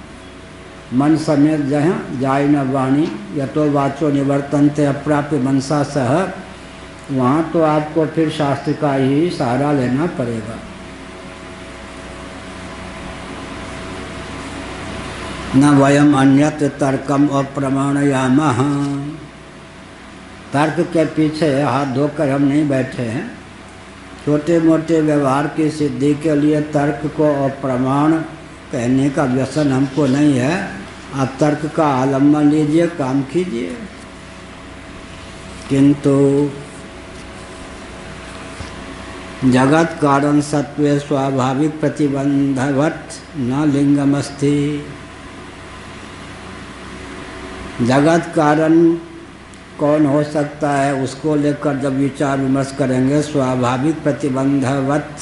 मन समेत जहाँ जाय न वाणी यतो वाचो निवर्तन्ते अप्राप्य मनसा सह, वहाँ तो आपको फिर शास्त्र का ही सहारा लेना पड़ेगा। न वयम अन्यत तर्कम अप्रमाणयामः। तर्क के पीछे हाथ धोकर हम नहीं बैठे हैं। छोटे मोटे व्यवहार की सिद्धि के लिए तर्क को अप्रमाण कहने का व्यसन हमको नहीं है। आप तर्क का आलम्बन लीजिए, काम कीजिए। किंतु जगत कारण सत्वे स्वाभाविक प्रतिबंधवत् न लिंगमस्ति। जगत कारण कौन हो सकता है, उसको लेकर जब विचार विमर्श करेंगे, स्वाभाविक प्रतिबंधवत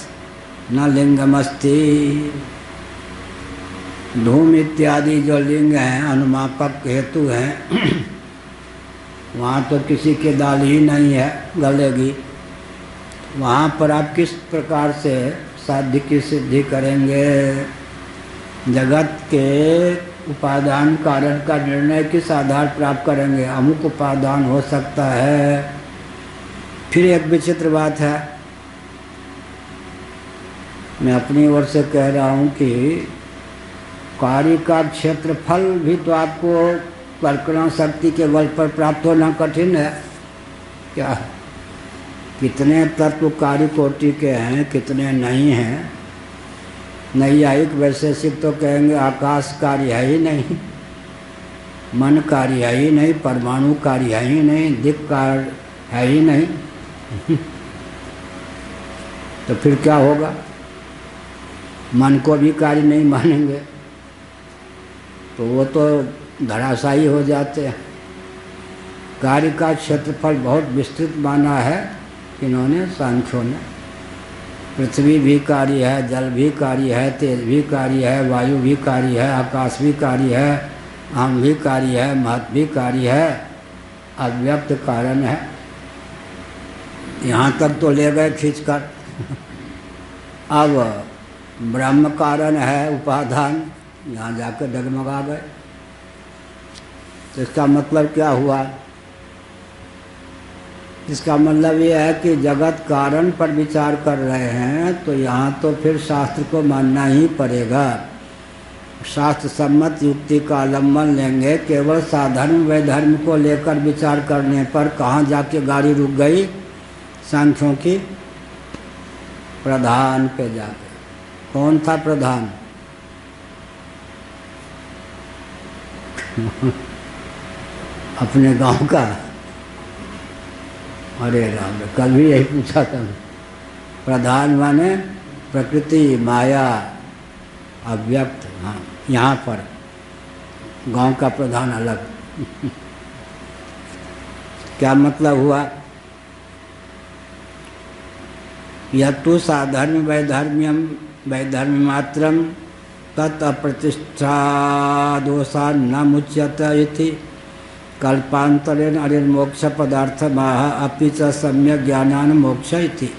न लिंगमस्ति। धूम इत्यादि जो लिंग हैं, अनुमापक हेतु हैं, वहाँ तो किसी के दाल ही नहीं है गलेगी। वहाँ पर आप किस प्रकार से साध्य की सिद्धि करेंगे? जगत के उपादान कारण का निर्णय किस आधार प्राप्त करेंगे? अमुक उपादान हो सकता है। फिर एक विचित्र बात है, मैं अपनी ओर से कह रहा हूँ कि कार्य का क्षेत्रफल भी तो आपको कल्पना शक्ति के बल पर प्राप्त होना कठिन है क्या? कितने तत्व कार्य कोटि के हैं, कितने नहीं हैं। नैयायिक वैशेषिक तो कहेंगे आकाश कार्य है ही नहीं, मन कार्य है ही नहीं, परमाणु कार्य है ही नहीं, दिक् कार्य है ही नहीं। तो फिर क्या होगा? मन को भी कार्य नहीं मानेंगे तो वो तो धराशायी हो जाते हैं। कार्य का क्षेत्रफल बहुत विस्तृत माना है इन्होंने, सांख्यों ने। पृथ्वी भी कार्य है, जल भी कार्य है, तेज भी कार्य है, वायु भी कार्य है, आकाश भी कार्य है, आम भी कार्य है, महत्व भी कार्य है, अव्यक्त कारण है। यहाँ तक तो ले गए खींचकर। अब ब्रह्म कारण है उपादान, यहाँ जाकर डगमगा गए। तो इसका मतलब क्या हुआ? इसका मतलब ये है कि जगत कारण पर विचार कर रहे हैं तो यहाँ तो फिर शास्त्र को मानना ही पड़ेगा। शास्त्र सम्मत युक्ति का अवलंबन लेंगे। केवल साधर्म वैधर्म को लेकर विचार करने पर कहाँ जाके गाड़ी रुक गई? सांख्यों की प्रधान पे जाके। कौन था प्रधान? अपने गांव का। अरे राम, कल भी यही पूछा था। प्रधान माने प्रकृति, माया, अव्यक्त। हाँ, यहाँ पर गांव का प्रधान अलग। क्या मतलब हुआ? यत्तु साधर्म वैधर्म्यम वैधर्म मात्रम तत् अप्रतिष्ठा दोषा न मुच्यत इति कल्पांतरेण अनिर्मोक्ष पदार्थ माह अपि च सम्यक ज्ञानान मोक्ष इति।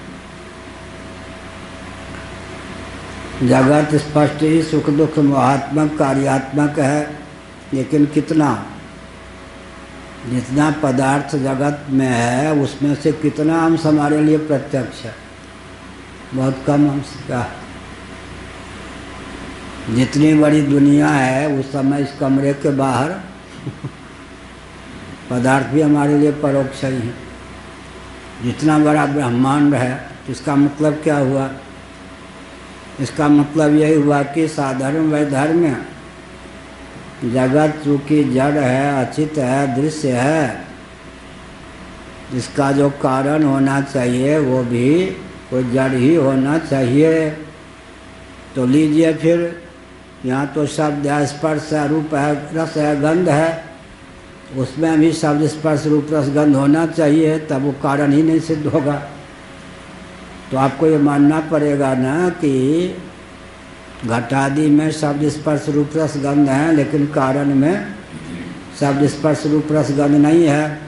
जगत स्पष्ट ही सुख दुख मोहात्मक कार्यात्मक है, लेकिन कितना? जितना पदार्थ जगत में है उसमें से कितना अंश हमारे लिए प्रत्यक्ष है? बहुत कम अंश का। जितनी बड़ी दुनिया है उस समय इस कमरे के बाहर पदार्थ भी हमारे लिए परोक्ष ही है। जितना बड़ा ब्रह्मांड है, इसका मतलब क्या हुआ? इसका मतलब यही हुआ कि साधर्म वैधर्म जगत चूँकि जड़ है, अचित है, दृश्य है, इसका जो कारण होना चाहिए वो भी कोई जड़ ही होना चाहिए। तो लीजिए फिर, यहाँ तो शब्द है, स्पर्श है, रूप है, रस है, गंध है, उसमें भी शब्द स्पर्श रूप रस गंध होना चाहिए, तब वो कारण ही नहीं सिद्ध होगा। तो आपको ये मानना पड़ेगा ना कि घटादि में शब्द स्पर्श रूप रस गंध है, लेकिन कारण में शब्द स्पर्श रूप रस गंध नहीं है।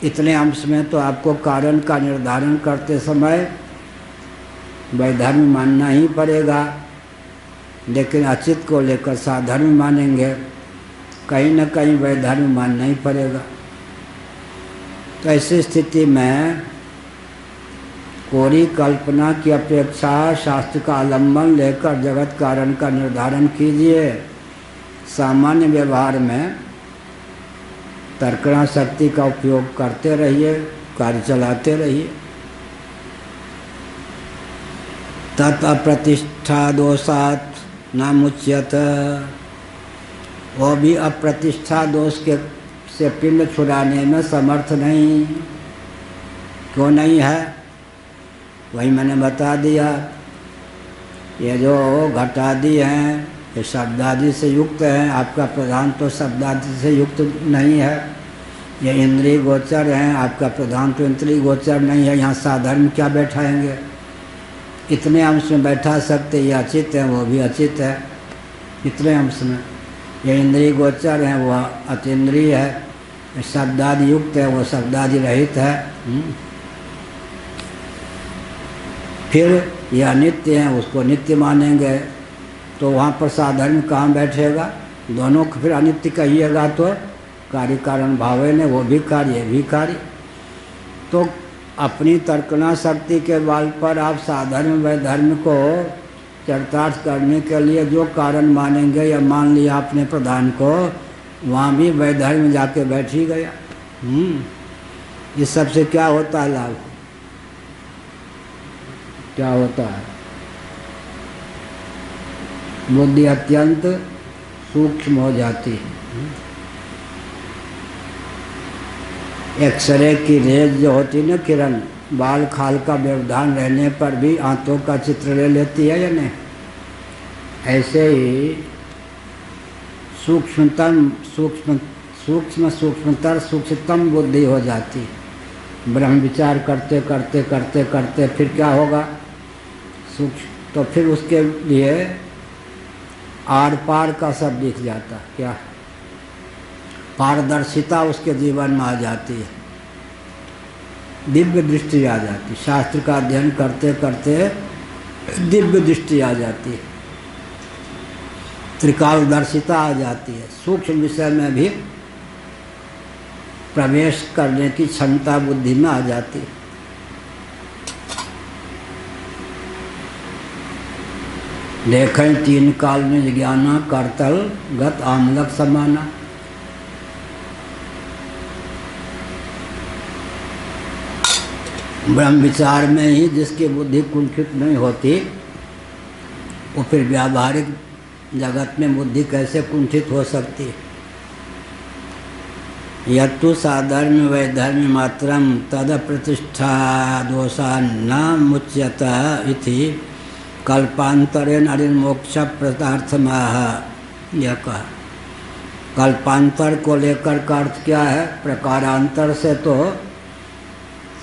इतने अंश में तो आपको कारण का निर्धारण करते समय वैधर्म मानना ही पड़ेगा, लेकिन अचित को लेकर साधर्म मानेंगे, कहीं न कहीं वैधर्म मानना ही पड़ेगा। तो ऐसी स्थिति में कोरी कल्पना की अपेक्षा शास्त्र का अवलंबन लेकर जगत कारण का निर्धारण कीजिए। सामान्य व्यवहार में तर्कणा शक्ति का उपयोग करते रहिए, कार्य चलाते रहिए। तत् अप्रतिष्ठा दोषात् न मुच्यत। वो भी अप्रतिष्ठा दोष के से पिंड छुड़ाने में समर्थ नहीं। क्यों नहीं है? वही मैंने बता दिया। ये जो घटादि हैं, ये शब्दादि से युक्त हैं, आपका प्रधान तो शब्दादि से युक्त नहीं है। ये इंद्रिय गोचर हैं, आपका प्रधान तो इंद्रिय गोचर नहीं है। यहाँ साधर्म क्या बैठाएंगे? इतने अंश में बैठा सकते, ये अचित है, वो भी अचित है। इतने अंश में ये इंद्रिय गोचर हैं, वह अतीन्द्रिय है। शब्दादि युक्त है, वो शब्दादि रहित है। फिर ये अनित्य हैं, उसको नित्य मानेंगे, तो वहाँ पर साधर्म कहाँ बैठेगा? दोनों को फिर अनित्य कहिएगा तो कार्य कारण भावे ने, वो भी कार्य ये भी कार्य। तो अपनी तर्कना शक्ति के बल पर आप साधर्म व धर्म को चरितार्थ करने के लिए जो कारण मानेंगे, या मान लिया आपने प्रधान को, वहाँ भी वैधर्म जाके बैठ ही गया। इस सबसे क्या होता है लाभ? क्या होता है? बुद्धि अत्यंत सूक्ष्म हो जाती है। एक्सरे की रेज जो होती ना, किरण, बाल खाल का व्यवधान रहने पर भी आंतों का चित्र ले लेती है या नहीं? ऐसे ही सूक्ष्मतर सूक्ष्मतम बुद्धि हो जाती। ब्रह्म विचार करते करते करते करते फिर क्या होगा? सूक्ष्म, तो फिर उसके लिए आर पार का सब दिख जाता। क्या पारदर्शिता उसके जीवन में आ जाती है, दिव्य दृष्टि आ जाती। शास्त्र का अध्ययन करते करते दिव्य दृष्टि आ जाती है, त्रिकालदर्शिता आ जाती है। सूक्ष्म विषय में भी प्रवेश करने की क्षमता बुद्धि में आ जाती है। देखें तीन काल में जिज्ञाना, करतल गत आमलक समाना। ब्रह्म विचार में ही जिसकी बुद्धि कुंठित नहीं होती, वो फिर व्यावहारिक जगत में बुद्धि कैसे कुंठित हो सकती है? यत्तु साधर्म वैधर्म मात्रम तद प्रतिष्ठा दोषा न मुच्यत इति कल्पांतरेण अरिर्मोक्ष प्रदार्थमाह। यह कहा कल्पांतर को लेकर का अर्थ क्या है? प्रकारांतर से तो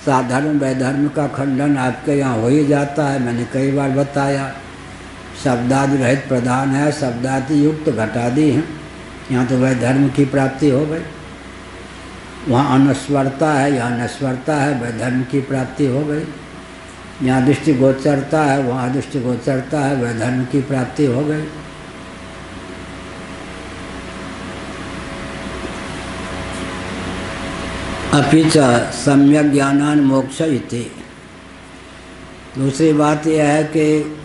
साधर्म वैधर्म का खंडन आपके यहाँ हो ही जाता है। मैंने कई बार बताया, शब्दादि रहित प्रधान है, शब्दादि युक्त घटादि हैं। यहाँ तो वैधर्म की प्राप्ति हो गई, वहाँ अनस्वरता है, यहाँ नस्वरता है, वैधर्म की प्राप्ति हो गई। यहाँ दृष्टि गोचरता है, वहाँ दृष्टि गोचरता है, वैधर्म की प्राप्ति हो गई। अपि च सम्यक ज्ञानान मोक्ष इति। दूसरी बात यह है कि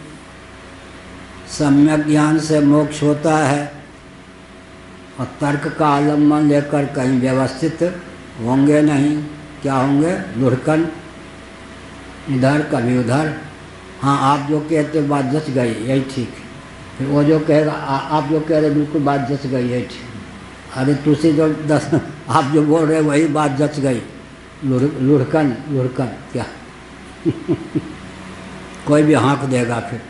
सम्यक ज्ञान से मोक्ष होता है, और तर्क का आलम्बन लेकर कहीं व्यवस्थित होंगे नहीं। क्या होंगे? लुढ़कन, इधर कभी उधर। हाँ, आप जो कहते बात जच गई, यही ठीक है। फिर वो जो कहेगा आप जो कह रहे बिल्कुल बात जच गई, यही ठीक। अरे तुसी जो आप जो बोल रहे वही बात जच गई। लुढ़कन लुढ़कन क्या कोई भी हाँक देगा, फिर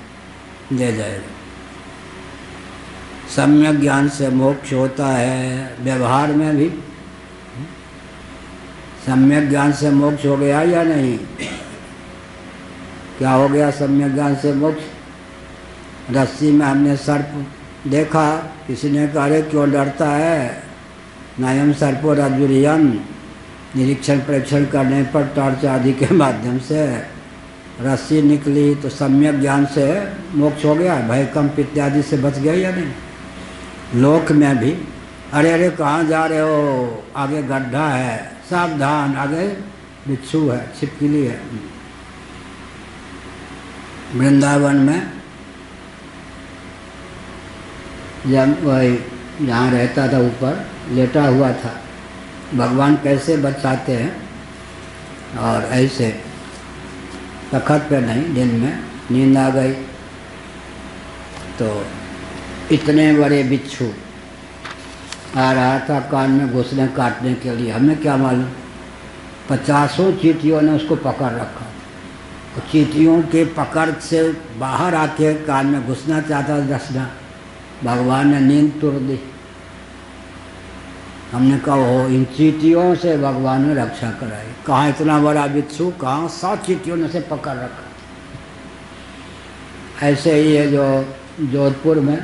दे जाएगा। सम्यक ज्ञान से मोक्ष होता है। व्यवहार में भी सम्यक ज्ञान से मोक्ष हो गया या नहीं? क्या हो गया सम्यक ज्ञान से मोक्ष? रस्सी में हमने सर्प देखा, किसी ने कहा अरे क्यों डरता है? नायम सर्पो रज्जुरियम। निरीक्षण परीक्षण करने पर टॉर्च आदि के माध्यम से रस्सी निकली, तो सम्यक ज्ञान से मोक्ष हो गया, भय कंप इत्यादि से बच गया या नहीं? लोक में भी अरे अरे कहाँ जा रहे हो? आगे गड्ढा है, सावधान, आगे बिच्छू है, छिपकली है। वृंदावन में जब वही जहाँ रहता था ऊपर लेटा हुआ था, भगवान कैसे बचाते हैं, और ऐसे तखत पे नहीं, दिन में नींद आ गई तो इतने बड़े बिच्छू आ रहा था कान में घुसने काटने के लिए। हमें क्या मालूम, 50 चींटियों ने उसको पकड़ रखा। तो चींटियों के पकड़ से बाहर आके कान में घुसना चाहता था, डसना, भगवान ने नींद तोड़ दी। हमने कहा हो इन चींटियों से भगवान ने रक्षा कराई। कहाँ इतना बड़ा बिच्छू, कहाँ 100 चींटियों ने से पकड़ रखा। ऐसे ही है जो जोधपुर में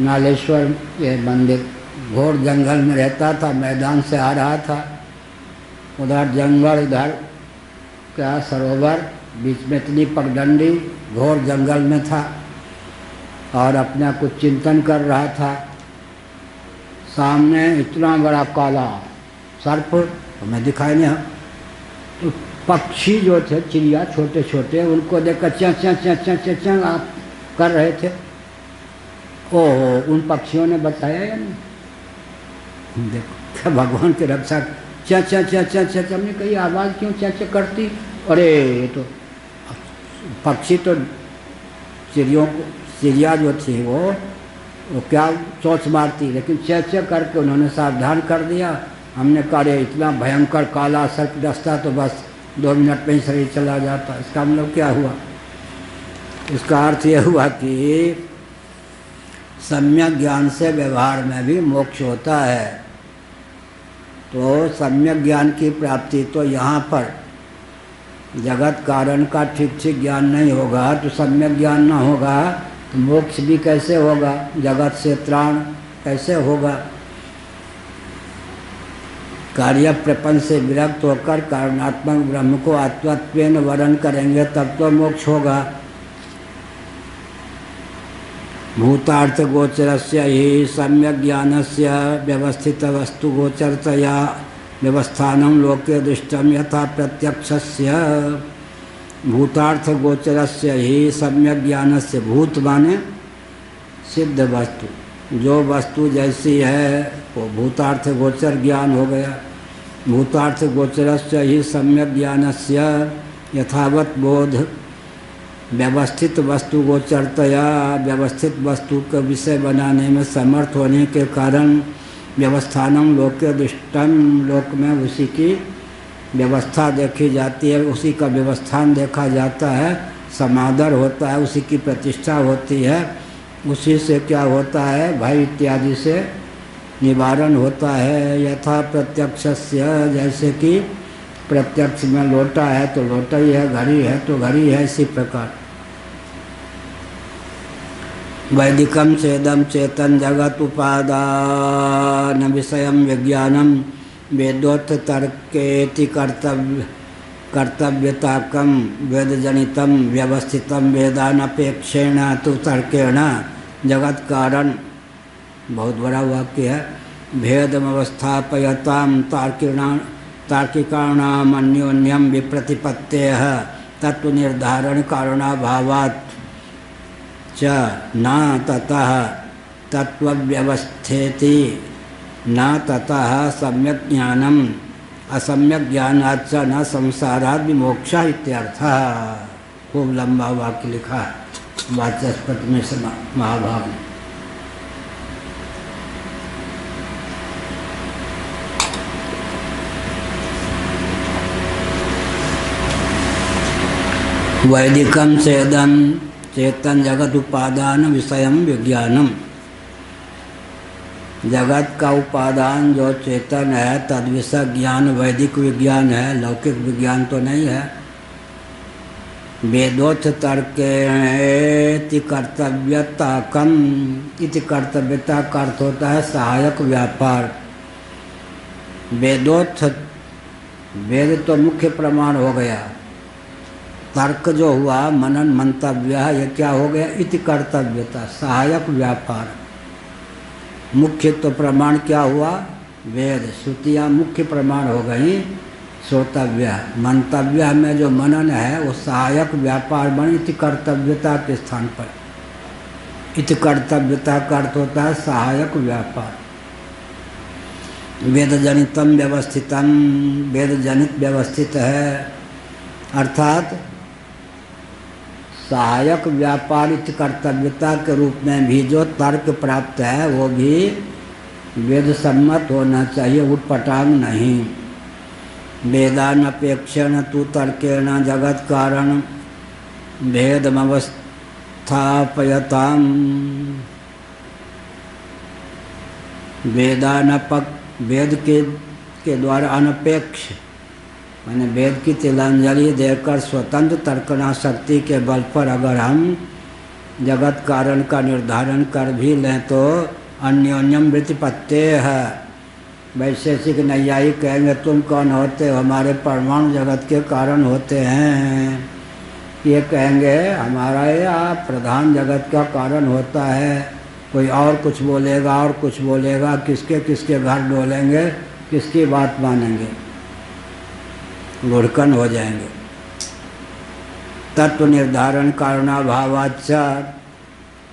नालेश्वर ये मंदिर, घोर जंगल में रहता था, मैदान से आ रहा था, उधर जंगल, इधर क्या सरोवर, बीच में इतनी पगडंडी, घोर जंगल में था और अपना कुछ चिंतन कर रहा था। सामने इतना बड़ा काला सर्प, हमें दिखाई नहीं। तो पक्षी जो थे, चिड़िया छोटे छोटे, उनको देखकर चं चं चं चं चं चं आप कर रहे थे। ओह, उन पक्षियों ने बताया या नहीं? देखो क्या भगवान की रक्षा। चं चं चं चं चं, हमने कही आवाज़ क्यों चं चं करती? अरे ये तो पक्षी तो चिड़ियों को, चिड़िया जो थी वो क्या चोंच मारती, लेकिन चं चं करके उन्होंने सावधान कर दिया। हमने कहा अरे इतना भयंकर काला सर्प डसता तो बस 2 मिनट में ही शरीर चला जाता। इसका मतलब क्या हुआ? इसका अर्थ यह हुआ कि सम्यक ज्ञान से व्यवहार में भी मोक्ष होता है। तो सम्यक ज्ञान की प्राप्ति तो यहाँ पर जगत कारण का ठीक ठीक ज्ञान नहीं होगा तो सम्यक ज्ञान ना होगा तो मोक्ष भी कैसे होगा? जगत से त्राण कैसे होगा? कार्य प्रपंच से विरक्त होकर कारणात्मक ब्रह्म को आत्मत्वेन वरण करेंगे तब तो मोक्ष होगा। भूतार्थ गोचरस्य ही सम्यक ज्ञानस्य व्यवस्थित वस्तु गोचरतया व्यवस्थानं लोके दृष्टम यथा प्रत्यक्षस्य। भूतार्थ गोचरस्य ही सम्यक ज्ञानस्य, भूत माने सिद्ध वस्तु, जो वस्तु जैसी है वो भूतार्थ गोचर ज्ञान हो गया। भूतार्थ गोचरस्य ही सम्यक ज्ञानस्य यथावत बोध व्यवस्थित वस्तु गोचरतया, व्यवस्थित वस्तु का विषय बनाने में समर्थ होने के कारण व्यवस्थानम लोके दृष्टम, लोक में उसी की व्यवस्था देखी जाती है, उसी का व्यवस्थान देखा जाता है, समादर होता है, उसी की प्रतिष्ठा होती है, उसी से क्या होता है? भय इत्यादि से निवारण होता है। यथा प्रत्यक्षस्य, जैसे कि प्रत्यक्ष में लोटा है तो लोटा ही है, घड़ी है तो घड़ी है, इसी प्रकार। वैदिकम चेदम चेतन जगत उपादान विषयम विज्ञानम वेदोत्थ तर्केति कर्तव्यताकम वेदजनितम व्यवस्थितम वेदानपेक्षेण तु तर्केण जगत कारण, बहुत बड़ा वाक्य है। भेदमवस्थापयताम तार्किकाणाम अन्योन्यम विप्रतिपत्तेः तत्व निर्धारण कारणाभावात् च न ततः तत्वव्यवस्थेति न ततः सम्यक ज्ञानम असम्यक ज्ञानाच्च न संसारात् विमोक्षः इत्यर्थः। खूब लंबा वाक्य लिखा है वाचस्पति में से महाभाग में। वैदिकम चेदम चेतन जगत उपादान विषयम विज्ञानम, जगत का उपादान जो चेतन है तद विषय ज्ञान वैदिक विज्ञान है, लौकिक विज्ञान तो नहीं है। वेदोत्थ तर्केति कर्तव्यताकम, इति कर्तव्यता का अर्थ होता है सहायक व्यापार। वेदोत्थ, वेद तो मुख्य प्रमाण हो गया, तर्क जो हुआ मनन मंतव्य, यह क्या हो गया? इति कर्तव्यता, सहायक व्यापार। मुख्य तो प्रमाण क्या हुआ? वेद, श्रुतियाँ मुख्य प्रमाण हो गई। श्रोतव्य, मंतव्य में जो मनन है वो सहायक व्यापार बन इति कर्तव्यता के स्थान पर। इति कर्तव्यता का अर्थ होता है सहायक व्यापार। वेद जनितम व्यवस्थितम, वेद जनित व्यवस्थित है, अर्थात सहायक व्यापार इति कर्तव्यता के रूप में भी जो तर्क प्राप्त है वो भी वेद सम्मत होना चाहिए, उटपटांग नहीं। वेदानपेक्षेण तु तर्केण जगत कारण भेदमवस्थापयताम स्थापयताम वेद के द्वारा अनपेक्ष मैंने वेद की तिलांजलि देकर स्वतंत्र तर्कना शक्ति के बल पर अगर हम जगत कारण का निर्धारण कर भी लें तो अन्योन्यम वृत्तिपत्ते है। वैशेषिक नैयायिक कहेंगे तुम कौन होते हो, हमारे परमाणु जगत के कारण होते हैं। ये कहेंगे हमारा या प्रधान जगत का कारण होता है। कोई और कुछ बोलेगा और कुछ बोलेगा, किसके किसके घर डोलेंगे, किसकी बात मानेंगे, लुढ़कन हो जाएंगे। तत्व निर्धारण कारणाभावाचा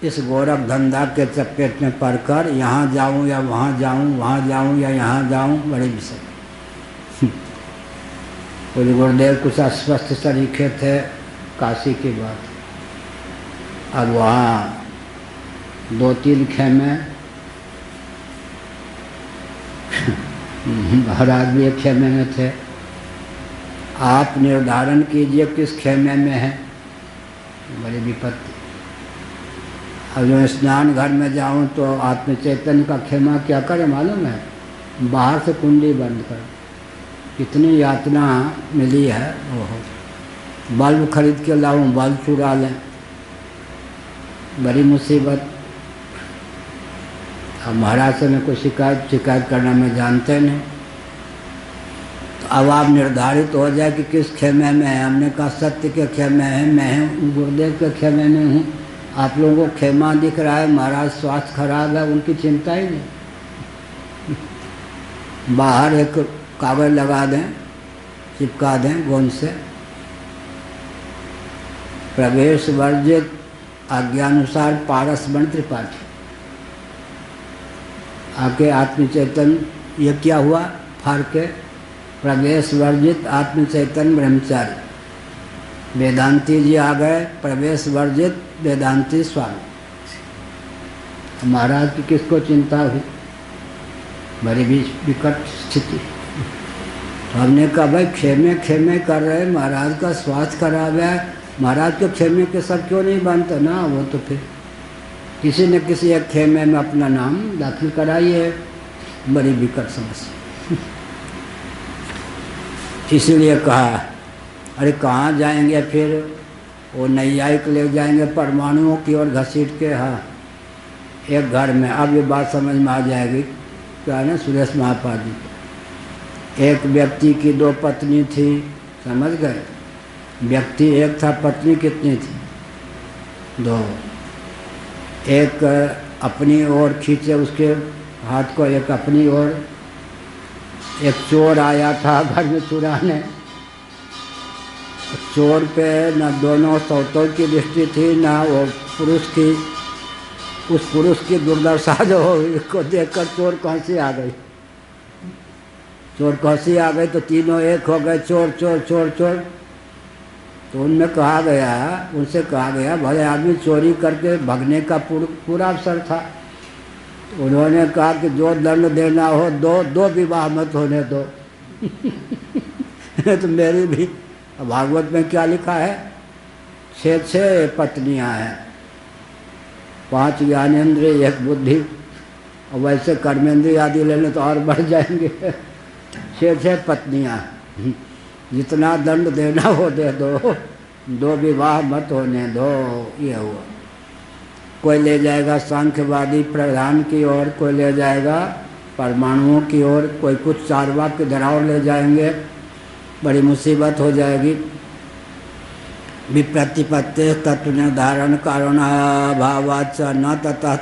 इस गोरख धंधा के चपेट में पड़कर यहाँ जाऊँ या वहाँ जाऊँ, वहाँ जाऊँ या यहाँ जाऊँ, बड़े विषय। बोले गुरुदेव कुछ अस्वस्थ तरीके थे, काशी की बात। अब वहाँ 2-3 खेमे, महाराज भी एक खेमे में थे। आप निर्धारण कीजिए किस खेमे में है, बड़ी विपत्ति। अब जो स्नान घर में जाऊं तो आत्म चैतन्य का खेमा क्या करे मालूम है, बाहर से कुंडी बंद कर। कितनी यातना मिली है। ओहो, बल्ब खरीद के लाऊं, बल्ब चुरा लें, बड़ी मुसीबत। अब महाराज से मैं कोई शिकायत करना मैं जानते नहीं। तो अब आप निर्धारित हो जाए कि किस खेमे में है। हमने कहा सत्य के खेमे है, मैं गुरुदेव के खेमे में हूँ। आप लोगों को खेमा दिख रहा है, महाराज स्वास्थ्य खराब है, उनकी चिंता ही नहीं। बाहर एक कागज लगा दें, चिपका दें गोंद से, प्रवेश वर्जित, आज्ञानुसार पारस बन त्रिपाठी। आके आत्म चैतन्य ये क्या हुआ, फाड़ के प्रवेश वर्जित आत्म चैतन्य ब्रह्मचारी। वेदांती जी आ गए, प्रवेश वर्जित वेदांती स्वामी। महाराज की किसको चिंता हुई, बड़ी विकट स्थिति। तो हमने कहा भाई खेमे खेमे कर रहे, महाराज का स्वास्थ्य खराब है, महाराज के खेमे के सब क्यों नहीं बनते ना। वो तो फिर किसी न किसी एक खेमे में अपना नाम दाखिल कराइए, बड़ी विकट समस्या। इसीलिए कहा अरे कहाँ जाएंगे फिर, वो नैयायिक ले जाएंगे परमाणुओं की ओर घसीट के। हाँ, एक घर में, अब ये बात समझ में आ जाएगी क्या है ना सुरेश महापाल जी। एक व्यक्ति की 2 पत्नी थी, समझ गए। व्यक्ति एक था, पत्नी कितनी थी, 2। एक अपनी ओर खींचे उसके हाथ को, एक अपनी ओर। एक चोर आया था घर में चुराने। चोर पे न दोनों सौतों की दृष्टि थी, न वो पुरुष की। उस पुरुष की दुर्दशा जो को देखकर चोर कौंसी आ गई। चोर कौंसी आ गई तो तीनों एक हो गए, चोर चोर चोर चोर। तो उनसे कहा गया भले आदमी चोरी करके भगने का पूरा अवसर था। तो उन्होंने कहा कि जो दंड देना हो दो विवाह मत होने दो। तो मेरी भी भागवत में क्या लिखा है, 6 पत्नियां हैं, 5 ज्ञानेंद्रिय, 1 बुद्धि। और वैसे कर्मेंद्रिय आदि लेने तो और बढ़ जाएंगे। 6 पत्नियां, जितना दंड देना हो दे दो, 2 विवाह मत होने दो। ये हुआ। कोई ले जाएगा सांख्यवादी प्रधान की ओर, कोई ले जाएगा परमाणुओं की ओर, कोई कुछ चारवाक के धराव ले जाएंगे, बड़ी मुसीबत हो जाएगी। विप्रतिपत्ति तत्व निर्धारण कारणाभावाच न ततः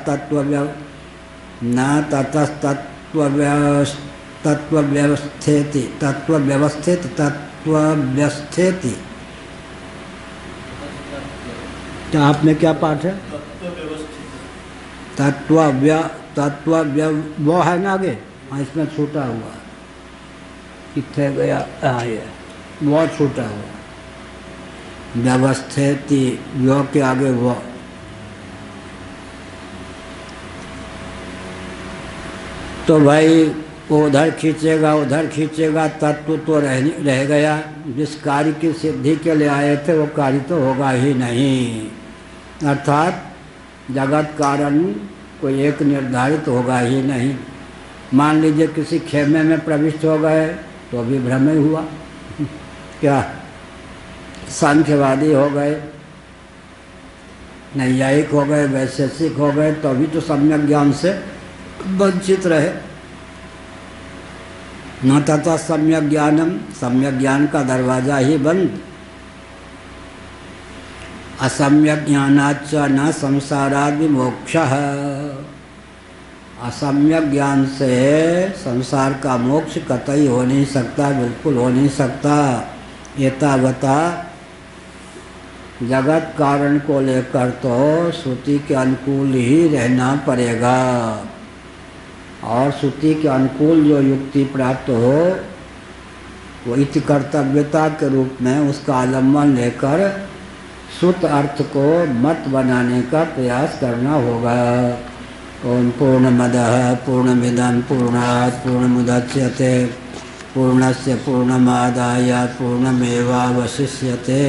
तत्वस्थेति। क्या आप में क्या पाठ है, तत्व वो है ना आगे। हाँ, इसमें छूटा हुआ कितने गया, ये बहुत छूटा हुआ। व्यवस्थिति यो के आगे वो। तो भाई वो उधर खींचेगा, तत्व तो रह गया। जिस कार्य की सिद्धि के लिए आए थे वो कार्य तो होगा ही नहीं। अर्थात जगत कारण कोई एक निर्धारित होगा ही नहीं। मान लीजिए किसी खेमे में प्रविष्ट हो गए तो भी भ्रम ही हुआ। क्या सांख्यवादी हो गए, नैयायिक हो गए, वैशेषिक हो गए, तो अभी तो सम्यक ज्ञान से वंचित रहे। न तथा सम्यक ज्ञानम, सम्यक ज्ञान का दरवाजा ही बंद। असम्यक ज्ञानाच्च न संसाराद विमोक्षः, असम्यक ज्ञान से संसार का मोक्ष कतई हो नहीं सकता, बिल्कुल हो नहीं सकता। एतावता जगत कारण को लेकर तो श्रुति के अनुकूल ही रहना पड़ेगा, और श्रुति के अनुकूल जो युक्ति प्राप्त हो वो इति कर्तव्यता के रूप में उसका आलम्बन लेकर श्रुत अर्थ को मत बनाने का प्रयास करना होगा। ओम पूर्णमदः पूर्णमिदं पूर्णात् पूर्णमुदच्यते पूर्णस्य पूर्णमादाय पूर्णमेवावशिष्यते।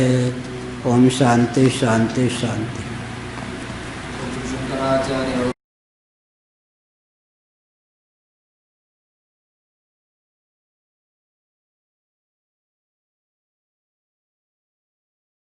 ओम शांति शांति शांति। शंकराचार्य